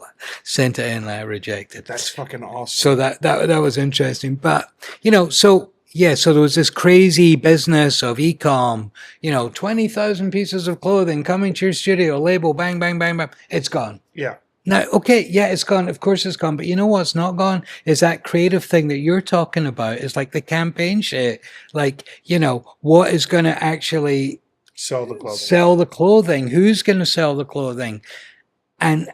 sent it in, rejected. That's fucking awesome. So that was interesting. But, you know, so there was this crazy business of e-com, you know, 20,000 pieces of clothing coming to your studio, label, bang, bang, bang, bang. It's gone. Yeah. Now, okay, yeah, it's gone. Of course it's gone. But you know what's not gone? Is that creative thing that you're talking about. It's like the campaign shit. Like, you know, what is going to actually sell the clothing. Sell the clothing. Who's going to sell the clothing? And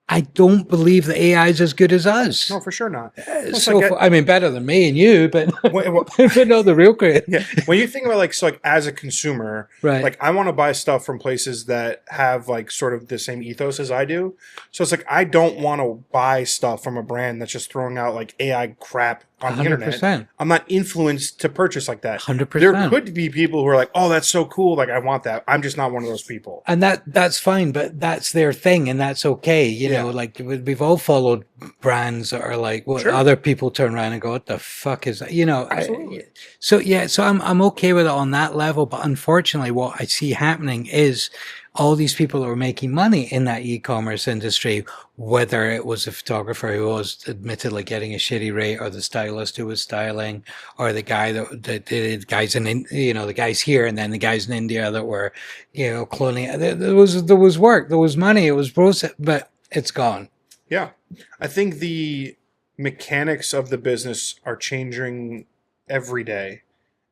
I don't believe the AI is as good as us. No, for sure not. I mean, better than me and you, but but no, the real creative. Yeah. When you think about like as a consumer, right? Like I want to buy stuff from places that have like sort of the same ethos as I do. So it's like I don't want to buy stuff from a brand that's just throwing out like AI crap on the 100%. internet. I'm not influenced to purchase like that. 100%. There could be people who are like, "Oh, that's so cool! Like I want that." I'm just not one of those people. And that's fine, but that's their thing, and that's okay. You know, like we've all followed brands that are like what other people turn around and go, "What the fuck is that?" You know. Absolutely. So I'm okay with it on that level, but unfortunately, what I see happening is all these people that were making money in that e-commerce industry, whether it was a photographer who was admittedly getting a shitty rate, or the stylist who was styling, or the guy the guys in, you know, the guys here and then the guys in India that were, you know, cloning. There was work, there was money, it was process, but it's gone. Yeah, I think the mechanics of the business are changing every day,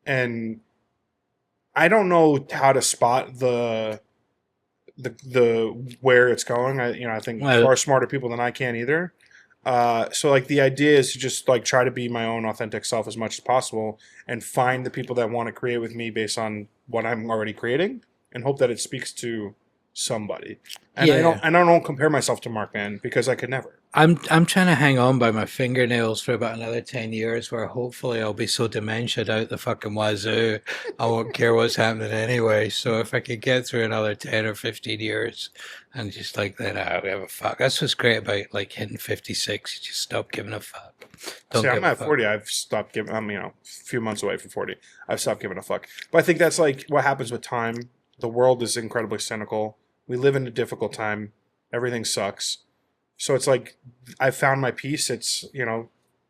and I don't know how to spot the where it's going. I think far smarter people than I can either. So like the idea is to just like try to be my own authentic self as much as possible and find the people that want to create with me based on what I'm already creating and hope that it speaks to somebody. And I don't compare myself to Mark Mann because I could never. I'm trying to hang on by my fingernails for about another 10 years where hopefully I'll be so dementiaed out the fucking wazoo I won't care what's happening anyway. So if I could get through another 10 or 15 years and just like that, I don't give a fuck. That's what's great about like hitting 56. You just stop giving a fuck. I'm at 40. I've stopped giving, I'm, you know, a few months away from 40. I've stopped giving a fuck. But I think that's like what happens with time. The world is incredibly cynical. We live in a difficult time. Everything sucks. So it's like I found my peace. It's,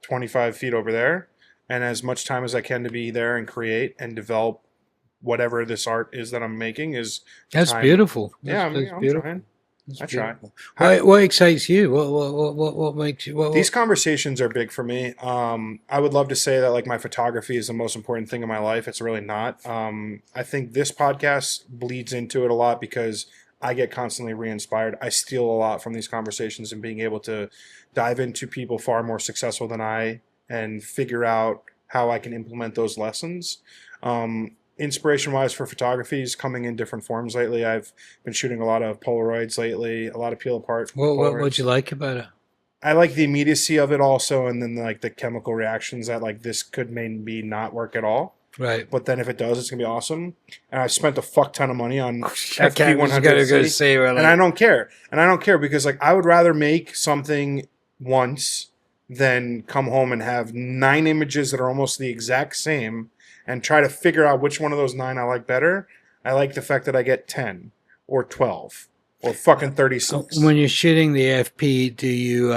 25 feet over there. And as much time as I can to be there and create and develop whatever this art is that I'm making is That's time. beautiful. Yeah, That's I'm beautiful. trying. That's I try. beautiful. What excites you? What makes you? These conversations are big for me. I would love to say that like my photography is the most important thing in my life. It's really not. I think this podcast bleeds into it a lot because I get constantly re-inspired. I steal a lot from these conversations and being able to dive into people far more successful than I and figure out how I can implement those lessons. Inspiration wise for photography is coming in different forms lately. I've been shooting a lot of Polaroids lately, a lot of peel apart. What'd you like about it? I like the immediacy of it also, and then like the chemical reactions that like this could maybe not work at all. Right. But then if it does, it's gonna be awesome. And I've spent a fuck ton of money on FP 100, and I don't care. And I don't care because like I would rather make something once than come home and have 9 images that are almost the exact same and try to figure out which one of those 9 I like better. I like the fact that I get 10 or 12 or fucking 36. When you're shooting the FP, do you?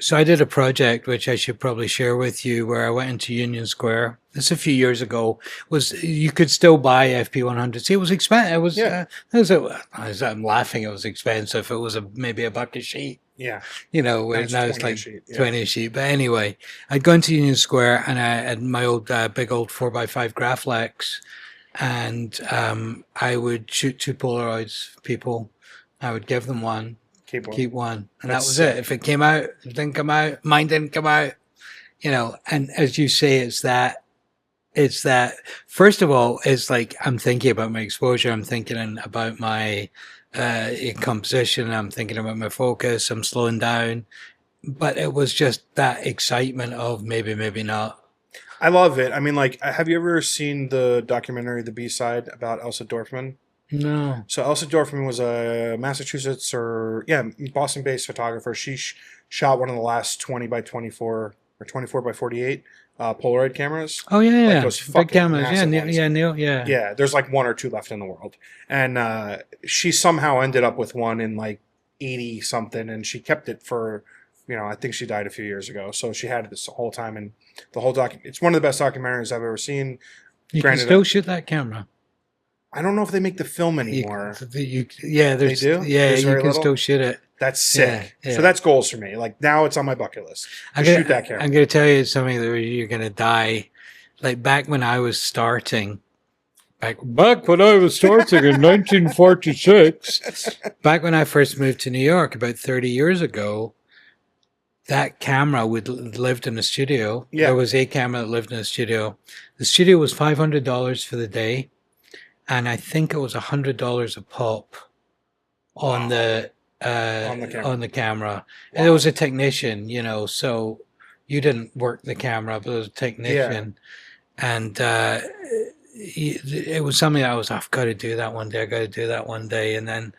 So I did a project which I should probably share with you, where I went into Union Square. This a few years ago. Was you could still buy FP 100? See, it was expensive. It was. Yeah. I'm laughing. It was expensive. It was maybe $1 a sheet. Yeah. Now it's like sheet, 20 a sheet. But anyway, I'd gone to Union Square and I had my old big old 4x5 Graflex, and I would shoot 2 Polaroids for people. I would give them one. Keep one. And that was it. If it came out, it didn't come out, mine didn't come out, and as you say, it's that, first of all, it's like, I'm thinking about my exposure. I'm thinking about my, composition. I'm thinking about my focus. I'm slowing down, but it was just that excitement of maybe not. I love it. I mean, like, have you ever seen the documentary, The B-Side, about Elsa Dorfman? No. So Elsa Dorfman was a Boston-based photographer. She shot one of the last 20 by 24 or 24 by 48 Polaroid cameras. Oh yeah, like those big cameras. Yeah. Yeah, there's like 1 or 2 left in the world, and she somehow ended up with one in like 80 something, and she kept it for, I think she died a few years ago. So she had it this whole time, and the whole it's one of the best documentaries I've ever seen. You can still shoot that camera. I don't know if they make the film anymore. They do? Yeah, you can still shoot it. That's sick. Yeah. So that's goals for me. Like now it's on my bucket list. Shoot that camera. I'm going to tell you something that you're going to die. Like back when I was starting, back when I was starting in 1946, back when I first moved to New York about 30 years ago, that camera lived in a studio. Yeah. There was a camera that lived in a studio. The studio was $500 for the day. And I think it was $100 a pop on the camera. Wow. And there was a technician, so you didn't work the camera, but there was a technician. Yeah. And it was something that I've got to do that one day. I got to do that one day. And then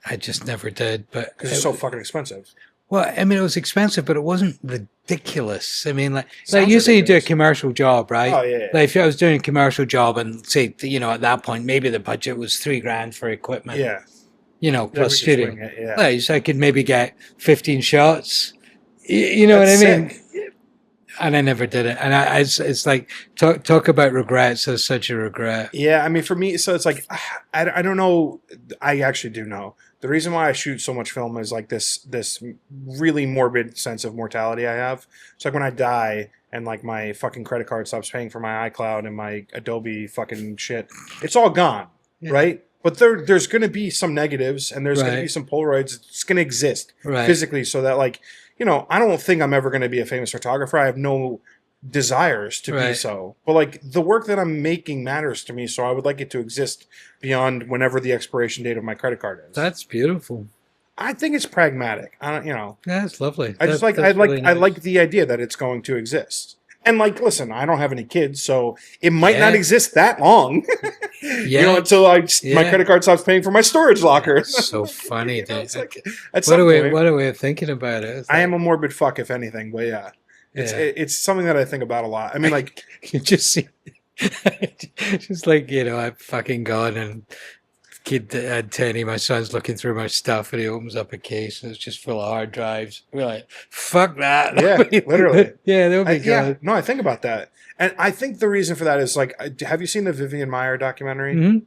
I just never did. But because it's so fucking expensive. Well, I mean, it was expensive, but it wasn't ridiculous. I mean, like usually you do a commercial job, right? Oh, yeah. Like if I was doing a commercial job and say, at that point, maybe the budget was $3,000 for equipment. Yeah. Plus shooting. Yeah. Like, so I could maybe get 15 shots. You know That's what I mean? Sick. And I never did it. And it's like, talk about regrets. There's such a regret. Yeah. I mean, for me, so it's like, I don't know. I actually do know. The reason why I shoot so much film is like this really morbid sense of mortality I have. It's like when I die and like my fucking credit card stops paying for my iCloud and my Adobe fucking shit, it's all gone, right? But there's going to be some negatives and there's going to be some Polaroids. It's going to exist physically, so that like, I don't think I'm ever going to be a famous photographer. I have no desires to be so, but like the work that I'm making matters to me, so I would like it to exist beyond whenever the expiration date of my credit card is. That's beautiful. I think it's pragmatic. I don't, Yeah, it's lovely. I just like really nice. I like the idea that it's going to exist. And like, listen, I don't have any kids, so it might not exist that long. Until my credit card stops paying for my storage locker. It's so funny. It's like, what a way of thinking about it. I am a morbid fuck, if anything, but yeah. It's something that I think about a lot. I mean, like you just see Just like, I'm fucking gone and kid at Tenny, my son's looking through my stuff and he opens up a case and it's just full of hard drives. We're like, fuck that. Yeah, literally. Yeah, they'll be gone. No, I think about that. And I think the reason for that is like, have you seen the Vivian Maier documentary? Mm-hmm.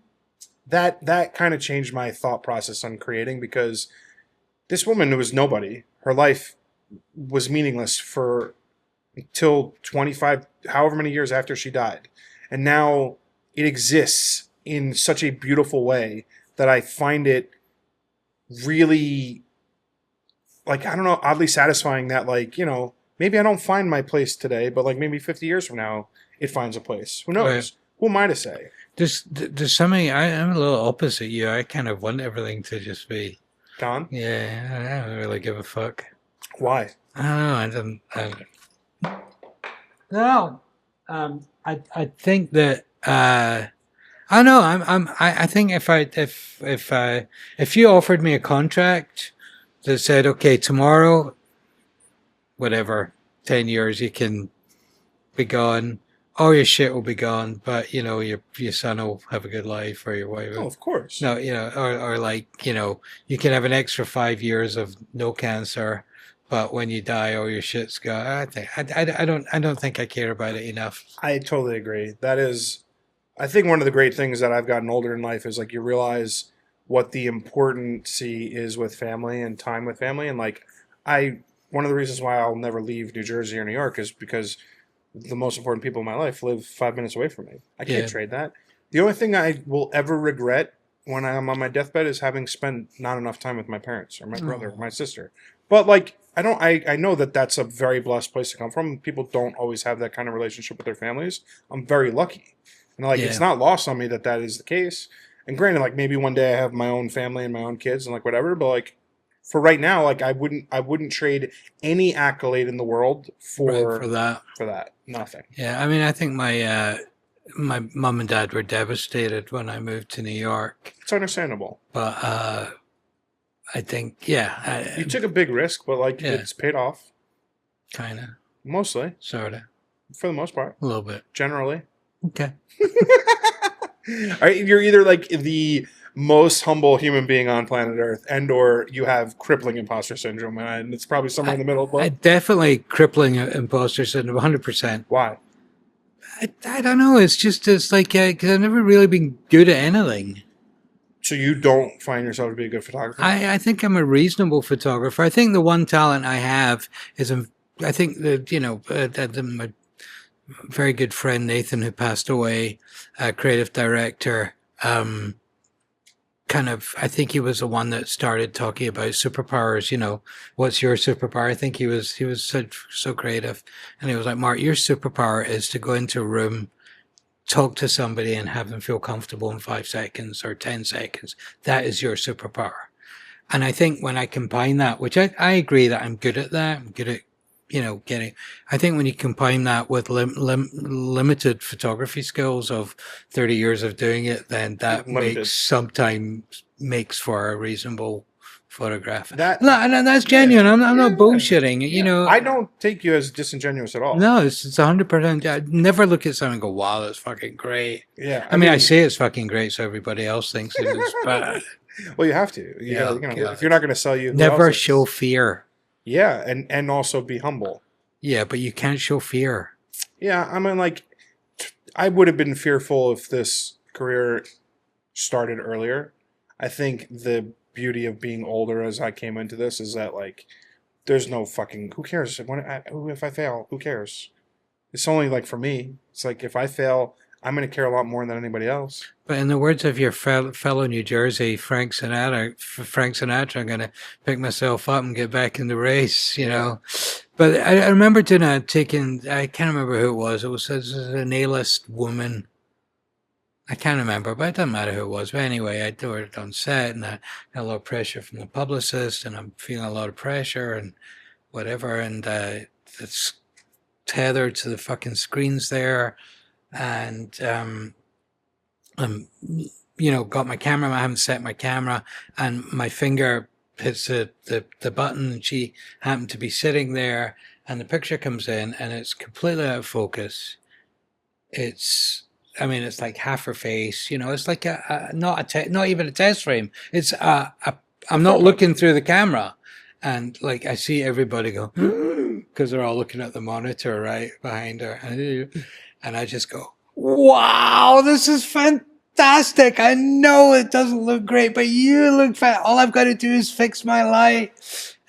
That kind of changed my thought process on creating, because this woman was nobody. Her life was meaningless for until 25, however many years after she died. And now it exists in such a beautiful way that I find it really, like, I don't know, oddly satisfying that, like, maybe I don't find my place today, but like maybe 50 years from now, it finds a place. Who knows? Right. Who am I to say? There's something, I'm a little opposite you. I kind of want everything to just be Gone? Yeah, I don't really give a fuck. Why? I don't know. No. I think that I don't know. I think if you offered me a contract that said, okay, tomorrow, whatever, 10 years, you can be gone. All your shit will be gone, but your son will have a good life, or your wife. Oh, of course. No, or like, you can have an extra 5 years of no cancer, but when you die, all your shit's gone. I don't think I care about it enough. I totally agree. That is, I think one of the great things that I've gotten older in life is like you realize what the importance is with family and time with family. And like, one of the reasons why I'll never leave New Jersey or New York is because the most important people in my life live 5 minutes away from me. I can't trade that. The only thing I will ever regret when I'm on my deathbed is having spent not enough time with my parents or my brother or my sister. But like, I know that that's a very blessed place to come from. People don't always have that kind of relationship with their families. I'm very lucky. And like, it's not lost on me that is the case. And granted, like maybe one day I have my own family and my own kids and like whatever, but like for right now, like I wouldn't trade any accolade in the world for that. For that. Nothing. Yeah, I mean, I think my mom and dad were devastated when I moved to New York. It's understandable. But I think, you took a big risk, but like it's paid off. Kind of. Mostly. Sort of. For the most part. A little bit. Generally. Okay. You're either like the most humble human being on planet Earth, or you have crippling imposter syndrome, and it's probably somewhere in the middle. I definitely crippling imposter syndrome, 100%. Why? I don't know. It's like because I've never really been good at anything. So you don't find yourself to be a good photographer? I think I'm a reasonable photographer. I think the one talent I have is I think that my very good friend Nathan, who passed away, creative director. I think he was the one that started talking about superpowers. What's your superpower? I think he was so creative, and he was like, Mark, your superpower is to go into a room, talk to somebody, and have them feel comfortable in 5 seconds or 10 seconds. That is your superpower. And I think when I combine that, which I agree that I'm good at that, I'm good at I think when you combine that with limited photography skills of 30 years of doing it, then that sometimes makes for a reasonable photograph. That's genuine. I'm not bullshitting. I don't take you as disingenuous at all. No, it's 100%. I never look at something and go, wow, that's fucking great. Yeah. I mean, I say it's fucking great so everybody else thinks it is bad. Well, you have to. If you're not going to sell you, never show fear. Yeah, and also be humble. Yeah, but you can't show fear. Yeah, I mean, like, I would have been fearful if this career started earlier. I think the beauty of being older as I came into this is that, like, there's no fucking, who cares? If I fail, who cares? It's only, like, for me. It's like, if I fail, I'm going to care a lot more than anybody else. But in the words of your fellow New Jersey, Frank Sinatra, I'm going to pick myself up and get back in the race, But I remember I can't remember who it was. It was an A-list woman. I can't remember, but it doesn't matter who it was. But anyway, I do it on set, and I had a lot of pressure from the publicist, and I'm feeling a lot of pressure and whatever, and it's tethered to the fucking screens there. And got my camera. I haven't set my camera, and my finger hits the button, and she happened to be sitting there, and the picture comes in, and it's completely out of focus. It's I mean, it's like half her face. You know, it's like not even a test frame. It's I'm not looking through the camera, and like I see everybody go because they're all looking at the monitor right behind her, and I just go, "Wow, this is fantastic! I know it doesn't look great, but you look fat. All I've got to do is fix my light."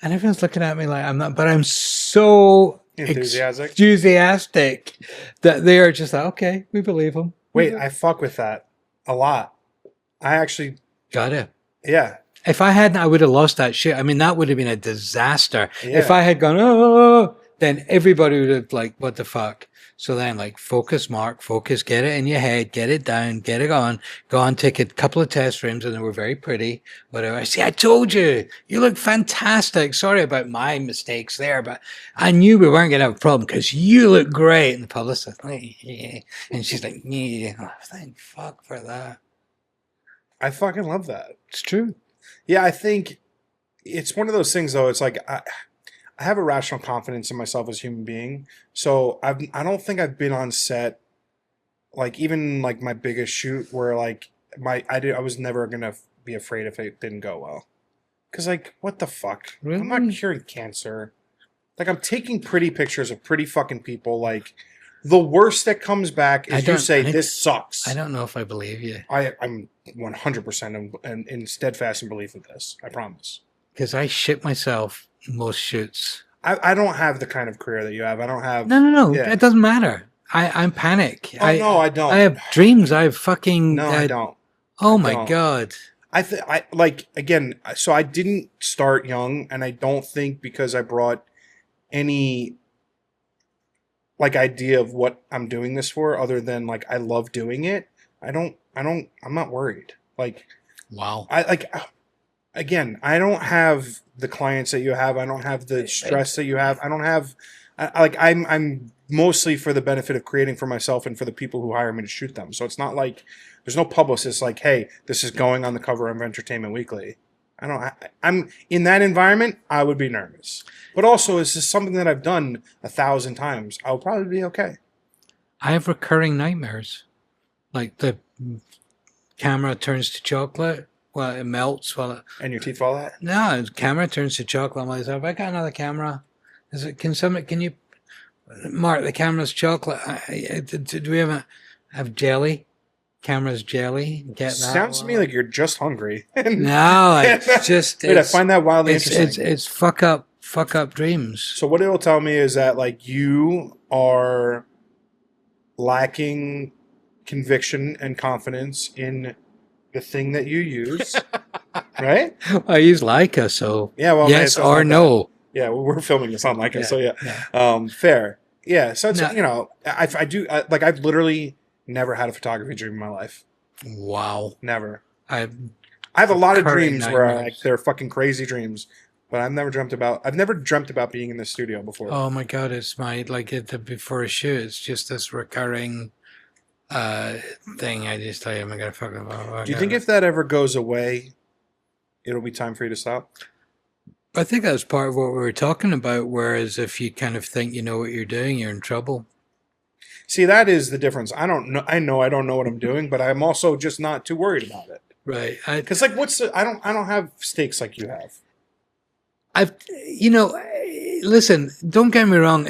And everyone's looking at me like I'm not, but I'm so enthusiastic that they are just like, okay, we believe them. Wait, I fuck with that a lot. I actually Got it. Yeah. If I hadn't, I would have lost that shit. I mean, that would have been a disaster. Yeah. If I had gone, oh, then everybody would have like, what the fuck? So then, like, focus, Mark, focus, get it in your head, get it down, get it on, go on, take a couple of test frames, and they were very pretty. Whatever. See, I told you, you look fantastic. Sorry about my mistakes there, but I knew we weren't going to have a problem because you look great. And the publicist, yeah. And she's like, yeah, oh, thank fuck for that. I fucking love that. It's true. Yeah, I think it's one of those things, though. It's like I have a rational confidence in myself as a human being. So I don't think I've been on set, like even like my biggest shoot where like I was never gonna be afraid if it didn't go well. Cause like what the fuck? Really? I'm not curing cancer. Like I'm taking pretty pictures of pretty fucking people. Like the worst that comes back is you say this sucks. I don't know if I believe you. I'm 100% in steadfast in belief of this. I promise. Because I shit myself most shoots. I don't have the kind of career that you have. I don't have. No. Yeah. It doesn't matter. I'm panic. Oh, no, I don't. I have dreams. I have fucking. No, I don't. Oh my God. I like again. So I didn't start young, and I don't think because I brought any like idea of what I'm doing this for, other than like I love doing it. I'm not worried. Like, wow. Again, I don't have the clients that you have. I don't have the stress that you have. I don't have, I'm mostly for the benefit of creating for myself and for the people who hire me to shoot them. So it's not like there's no publicist like, hey, this is going on the cover of Entertainment Weekly. I'm in that environment. I would be nervous, but also this is something that I've done 1,000 times. I'll probably be okay. I have recurring nightmares, like the camera turns to chocolate. Well, it melts. And your teeth fall out? No, the camera turns to chocolate. I'm like, have I got another camera? Can you, Mark, the camera's chocolate. Do we have jelly? Camera's jelly? Get that? Sounds to me like you're just hungry. No, it's just. Wait, I find that wildly interesting. It's fuck up dreams. So what it'll tell me is that like you are lacking conviction and confidence in the thing that you use, right? I use Leica, so yeah. Well, yes or no. Yeah, well, we're filming this on Leica, so yeah. Fair. Yeah. So it's I've literally never had a photography dream in my life. Wow. Never. I have a lot of dreams where they're fucking crazy dreams, but I've never dreamt about being in the studio before. Oh my God! It's before a shoot. It's just this recurring thing. I just tell you, I'm gonna fucking. Do you think if that ever goes away, it'll be time for you to stop? I think that's part of what we were talking about. Whereas if you kind of think you know what you're doing, you're in trouble. See, that is the difference. I don't know. I don't know what I'm doing, but I'm also just not too worried about it. Right. Because like, I don't have stakes like you have. Listen. Don't get me wrong.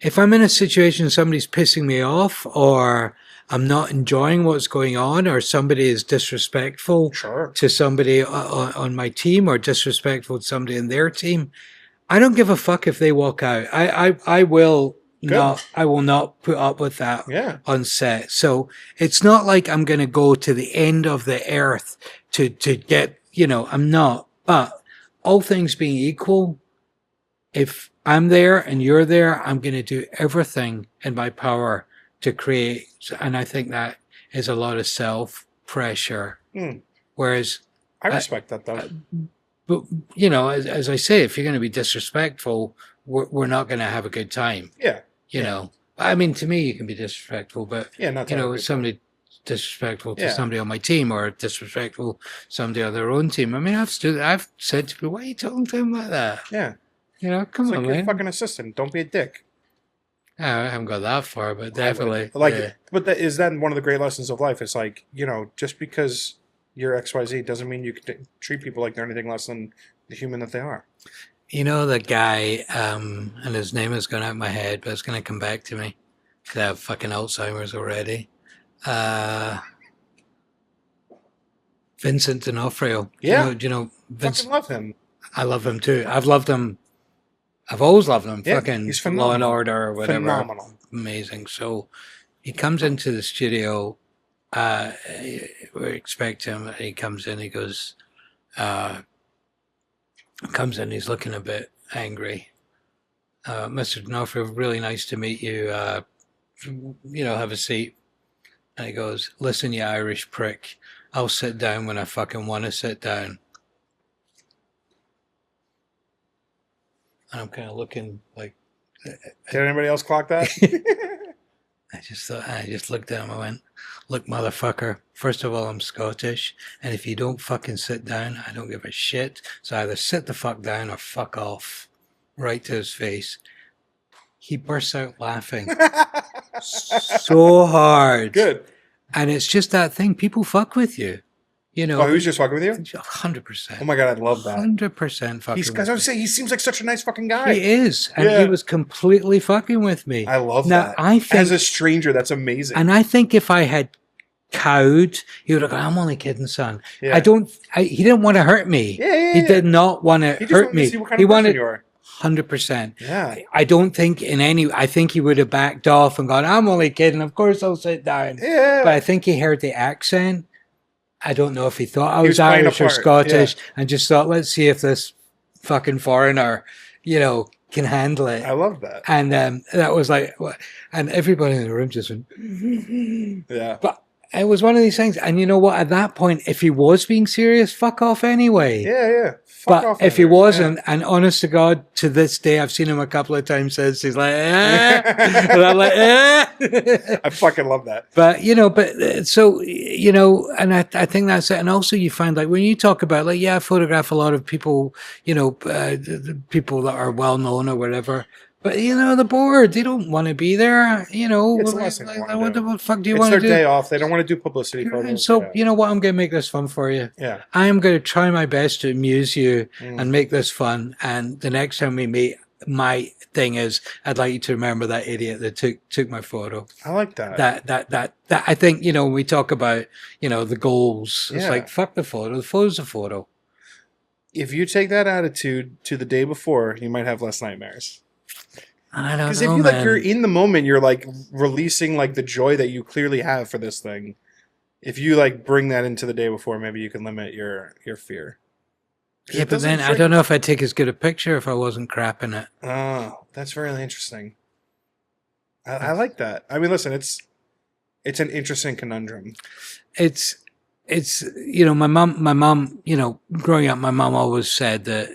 If I'm in a situation, somebody's pissing me off, or I'm not enjoying what's going on, or somebody is disrespectful to somebody on my team, or disrespectful to somebody in their team, I don't give a fuck if they walk out. I will not put up with that on set. So it's not like I'm going to go to the end of the earth to get, I'm not. But all things being equal, if I'm there and you're there, I'm going to do everything in my power to create. And I think that is a lot of self-pressure. Whereas I respect that, though. But, as I say, if you're going to be disrespectful, we're not going to have a good time. Yeah. You know, I mean, to me, you can be disrespectful, but, somebody disrespectful to somebody on my team, or disrespectful to somebody on their own team. I mean, I've said to people, why are you talking to him like that? Yeah. Come on, like man. You're a fucking assistant. Don't be a dick. I haven't got that far, but I would. definitely. Like, Yeah. but that is then one of the great lessons of life. It's like, just because you're XYZ doesn't mean you can treat people like they're anything less than the human that they are. You know the guy, and his name is going out of my head, but it's going to come back to me because I have fucking Alzheimer's already. Vincent D'Onofrio. Yeah. Do you know Vince? Fucking love him. I love him too. I've loved him. I've always loved him. Yeah, Fucking he's Law and phenomenal. Order or whatever. Phenomenal. Amazing. So he comes into the studio. We expect him. He comes in. He goes. Comes in. He's looking a bit angry. Mr. D'Onofrio, really nice to meet you. Have a seat. And he goes, listen, you Irish prick. I'll sit down when I fucking want to sit down. And I'm kind of looking like. Did anybody else clock that? I just looked at him. I went, look, motherfucker, first of all, I'm Scottish. And if you don't fucking sit down, I don't give a shit. So either sit the fuck down or fuck off. Right to his face. He bursts out laughing so hard. Good. And it's just that thing. People fuck with you. Oh, who's just fucking with you? 100%. Oh my God, I love that. 100% fucking Because I was saying, he seems like such a nice fucking guy. He is. And he was completely fucking with me. I love now, that. I think, as a stranger, that's amazing. And I think if I had cowed, he would have gone, I'm only kidding, son. Yeah. He didn't want to hurt me. Yeah. He did not want to hurt me. To see what kind of person you are. 100%. Yeah. I don't think I think he would have backed off and gone, I'm only kidding. Of course I'll sit down. Yeah. But I think he heard the accent. I don't know if he thought I was Irish or Scottish and just thought, let's see if this fucking foreigner, can handle it. I love that. And that was like, and everybody in the room just went, yeah. But it was one of these things. And you know what? At that point, if he was being serious, fuck off anyway. Yeah. But if he wasn't, and honest to God, to this day, I've seen him a couple of times since, he's like, and I'm like, I fucking love that. But, and I think that's it. And also you find like when you talk about like, I photograph a lot of people, people that are well known or whatever. But, the board, they don't want to be there, It's less than what the fuck do you want to do? It's their day off. They don't want to do publicity photos. So, you know what? I'm going to make this fun for you. Yeah. I am going to try my best to amuse you and make this fun. And the next time we meet, my thing is, I'd like you to remember that idiot that took my photo. I like that. That I think, when we talk about, the goals, it's like, fuck the photo. The photo's a photo. If you take that attitude to the day before, you might have less nightmares. I don't know, because if you you're in the moment, you're like releasing like the joy that you clearly have for this thing. If you like bring that into the day before, maybe you can limit your fear. Yeah, but then I don't know if I'd take as good a picture if I wasn't crapping it. Oh, that's really interesting. I like that. I mean, listen, it's an interesting conundrum. It's my mom, growing up, my mom always said that,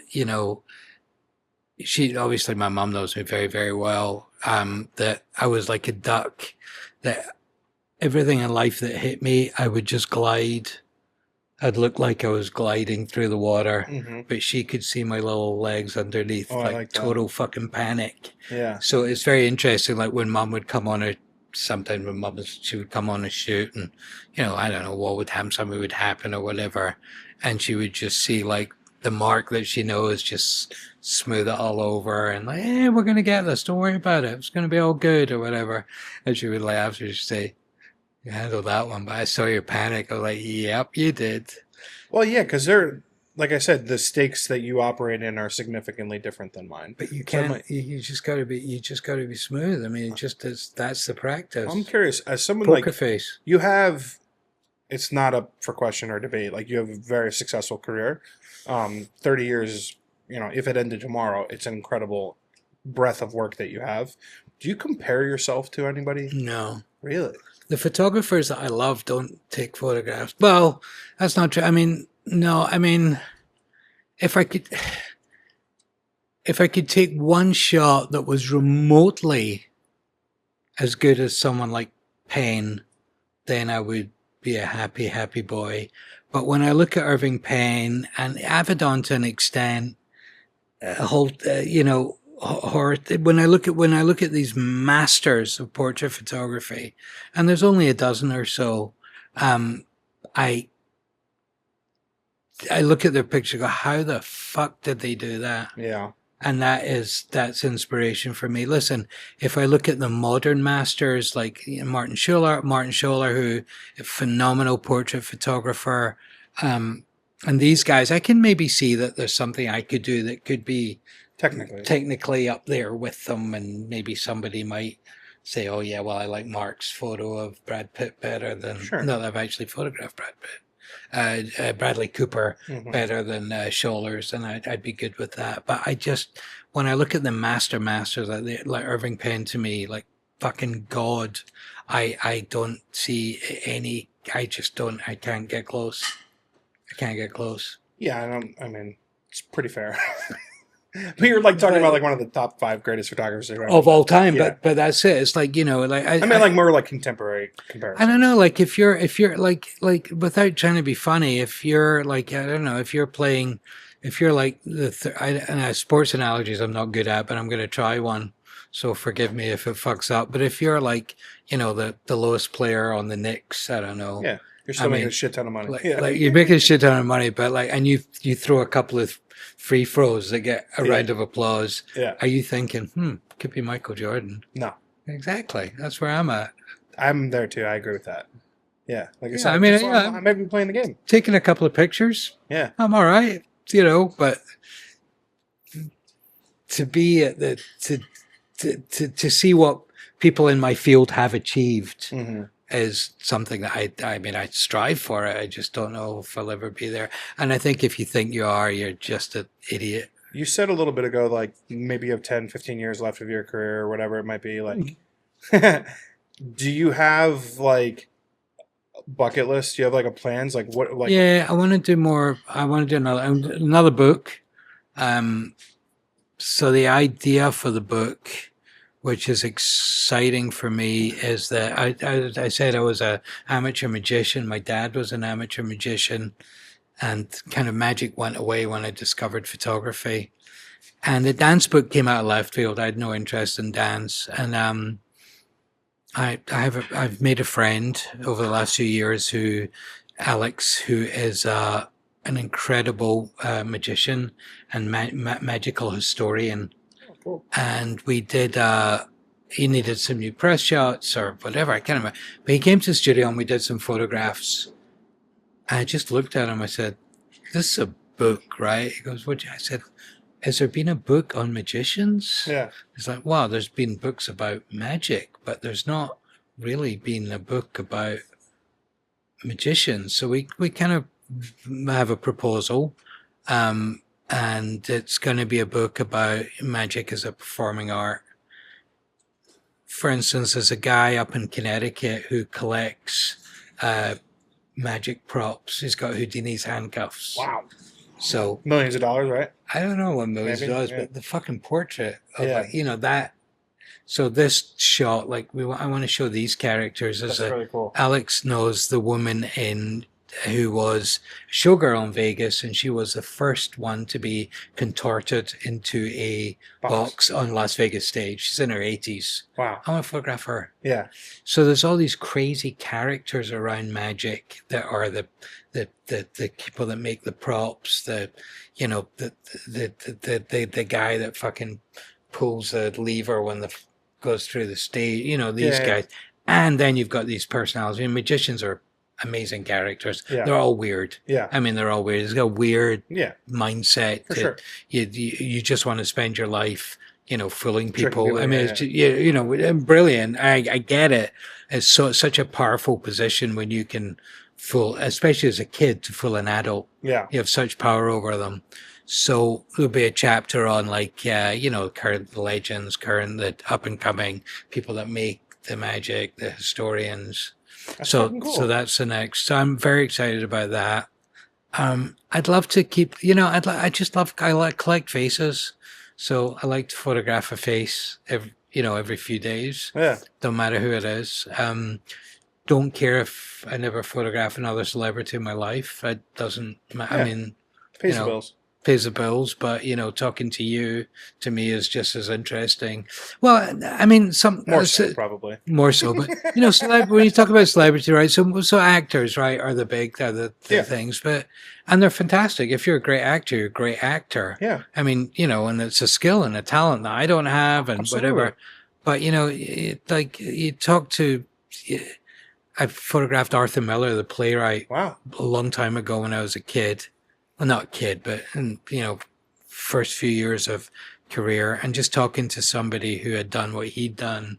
my mom knows me very, very well, that I was like a duck, that everything in life that hit me, I would just glide. I'd look like I was gliding through the water, but she could see my little legs underneath, like total fucking panic. Yeah. So it's very interesting, like when mom would come on sometimes when she would come on a shoot and, I don't know what would happen, something would happen or whatever. And she would just see like the mark that she knows, just smooth it all over and like, hey, we're going to get this. Don't worry about it. It's going to be all good or whatever. And she would laugh. She'd say, you handled that one, but I saw your panic. I was like, yep, you did. Well, yeah, because they're, like I said, the stakes that you operate in are significantly different than mine. But you can't. You just got to be smooth. I mean, that's the practice. I'm curious, as someone Poker face. You have, it's not up for question or debate. Like you have a very successful career. 30 years, if it ended tomorrow, it's an incredible breadth of work that you have. Do you compare yourself to anybody? No. Really? The photographers that I love don't take photographs. Well, that's not true. I mean, no. I mean, if I could take one shot that was remotely as good as someone like Payne, then I would be a happy, happy boy. But when I look at Irving Payne and Avedon to an extent, horror. When I look at these masters of portrait photography, and there's only a dozen or so, I I look at their picture, and go, how the fuck did they do that? Yeah. And that's inspiration for me. Listen, if I look at the modern masters like Martin Scholler, who a phenomenal portrait photographer, and these guys, I can maybe see that there's something I could do that could be technically up there with them, and maybe somebody might say, "Oh yeah, well I like Mark's photo of Brad Pitt better than not that I've actually photographed Brad Pitt." Bradley Cooper better than Scholars, and I'd be good with that. But when I look at the masters like Irving Penn, to me, like fucking God, I don't see any. I just don't. I can't get close. Yeah, I mean, it's pretty fair. But you're like talking about like one of the top 5 greatest photographers of all time. Yeah. But that's it. It's like, like I mean, like more like contemporary comparison. I don't know. Like if you're like without trying to be funny, if you're like, I don't know, if you're like and sports analogies I'm not good at, but I'm going to try one. So forgive me if it fucks up. But if you're like, the lowest player on the Knicks, I don't know. Yeah. You're still making a shit ton of money. Like you're making a shit ton of money, but and you throw a couple of free throws that get a round of applause. Yeah. Are you thinking, could be Michael Jordan? No. Exactly. That's where I'm at. I'm there too. I agree with that. Yeah. Like I said, I might be playing the game. Taking a couple of pictures. Yeah. I'm all right. But to be at to see what people in my field have achieved is something that I strive for it. I just don't know if I'll ever be there. And I think if you think you are, you're just an idiot. You said a little bit ago, like maybe you have 10, 15 years left of your career or whatever it might be. Like, do you have like bucket list? Do you have like a plans? Like what? Like yeah, I want to do more. I want to do another book. So the idea for the book, which is exciting for me, is that I said I was an amateur magician. My dad was an amateur magician, and kind of magic went away when I discovered photography. And the dance book came out of left field. I had no interest in dance, and I've made a friend over the last few years Alex, who is an incredible magician and magical historian. Cool. And we did, he needed some new press shots or whatever, I can't remember. But he came to the studio and we did some photographs. I just looked at him, I said, this is a book, right? He goes, what? I said, has there been a book on magicians? Yeah. He's like, wow, there's been books about magic, but there's not really been a book about magicians. So we kind of have a proposal. And it's going to be a book about magic as a performing art. For instance, there's a guy up in Connecticut who collects magic props. He's got Houdini's handcuffs. Wow. So millions of dollars, right? I don't know what millions of dollars, but the fucking portrait of that. So this shot, like I want to show these characters. That's really cool. Alex knows the woman who was a showgirl in Vegas, and she was the first one to be contorted into a box on Las Vegas stage. She's in her 80s. Wow. I want to photograph her. Yeah. So there's all these crazy characters around magic that are the people that make the props, the guy that fucking pulls the lever when goes through the stage, these guys. And then you've got these personalities. I mean, magicians are amazing characters. Yeah. They're all weird. Yeah. I mean, they're all weird. It's got a weird mindset. For sure. You just want to spend your life, fooling people. I mean, it's brilliant. I get it. It's such a powerful position when you can fool, especially as a kid, to fool an adult. Yeah. You have such power over them. So there'll be a chapter on current legends, the up and coming people that make the magic, the historians. That's cool. So that's the next. So I'm very excited about that. I'd love to keep, I like collect faces. So I like to photograph a face every few days. Yeah. Don't matter who it is. Don't care if I never photograph another celebrity in my life. It doesn't matter. I mean, face bills. pays the bills, but talking to you to me is just as interesting. Well, I mean, More so, probably. more so, but when you talk about celebrity, right? So actors, right, are the Yeah. things, and they're fantastic. If you're a great actor, you're a great actor. Yeah. I mean, and it's a skill and a talent that I don't have, and Absolutely. whatever. But like you talk to. I photographed Arthur Miller, the playwright, Wow. a long time ago when I was a kid. Well, not a kid, but first few years of career, and just talking to somebody who had done what he'd done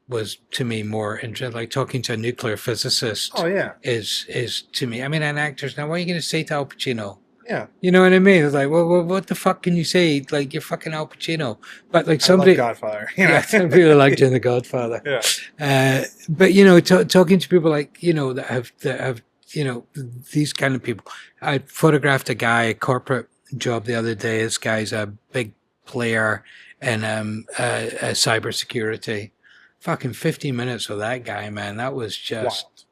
was to me more interesting. Like talking to a nuclear physicist. Oh yeah. Is to me. I mean, an actor's now. What are you going to say to Al Pacino? Yeah. You know what I mean? It's like, well, what the fuck can you say? Like, you're fucking Al Pacino. But like somebody, I love Godfather. yeah, some people like doing The Godfather. Yeah. But talking to people like that have these kind of people. I photographed a corporate job the other day. This guy's a big player in cybersecurity. Fucking 15 minutes with that guy, man. That was just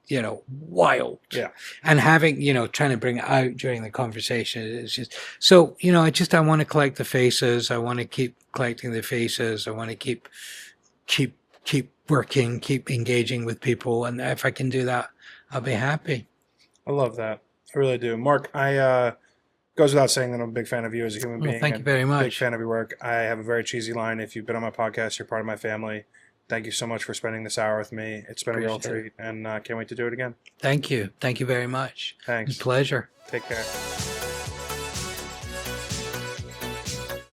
wild. Yeah. And having trying to bring it out during the conversation is just so. I want to collect the faces. I want to keep collecting the faces. I want to keep working, keep engaging with people, and if I can do that, I'll be happy. I love that. I really do. Mark, goes without saying that I'm a big fan of you as a human being. Thank you very much. Big fan of your work. I have a very cheesy line. If you've been on my podcast, you're part of my family. Thank you so much for spending this hour with me. It's been a real treat, and can't wait to do it again. Thank you. Thank you very much. Thanks. Pleasure. Take care.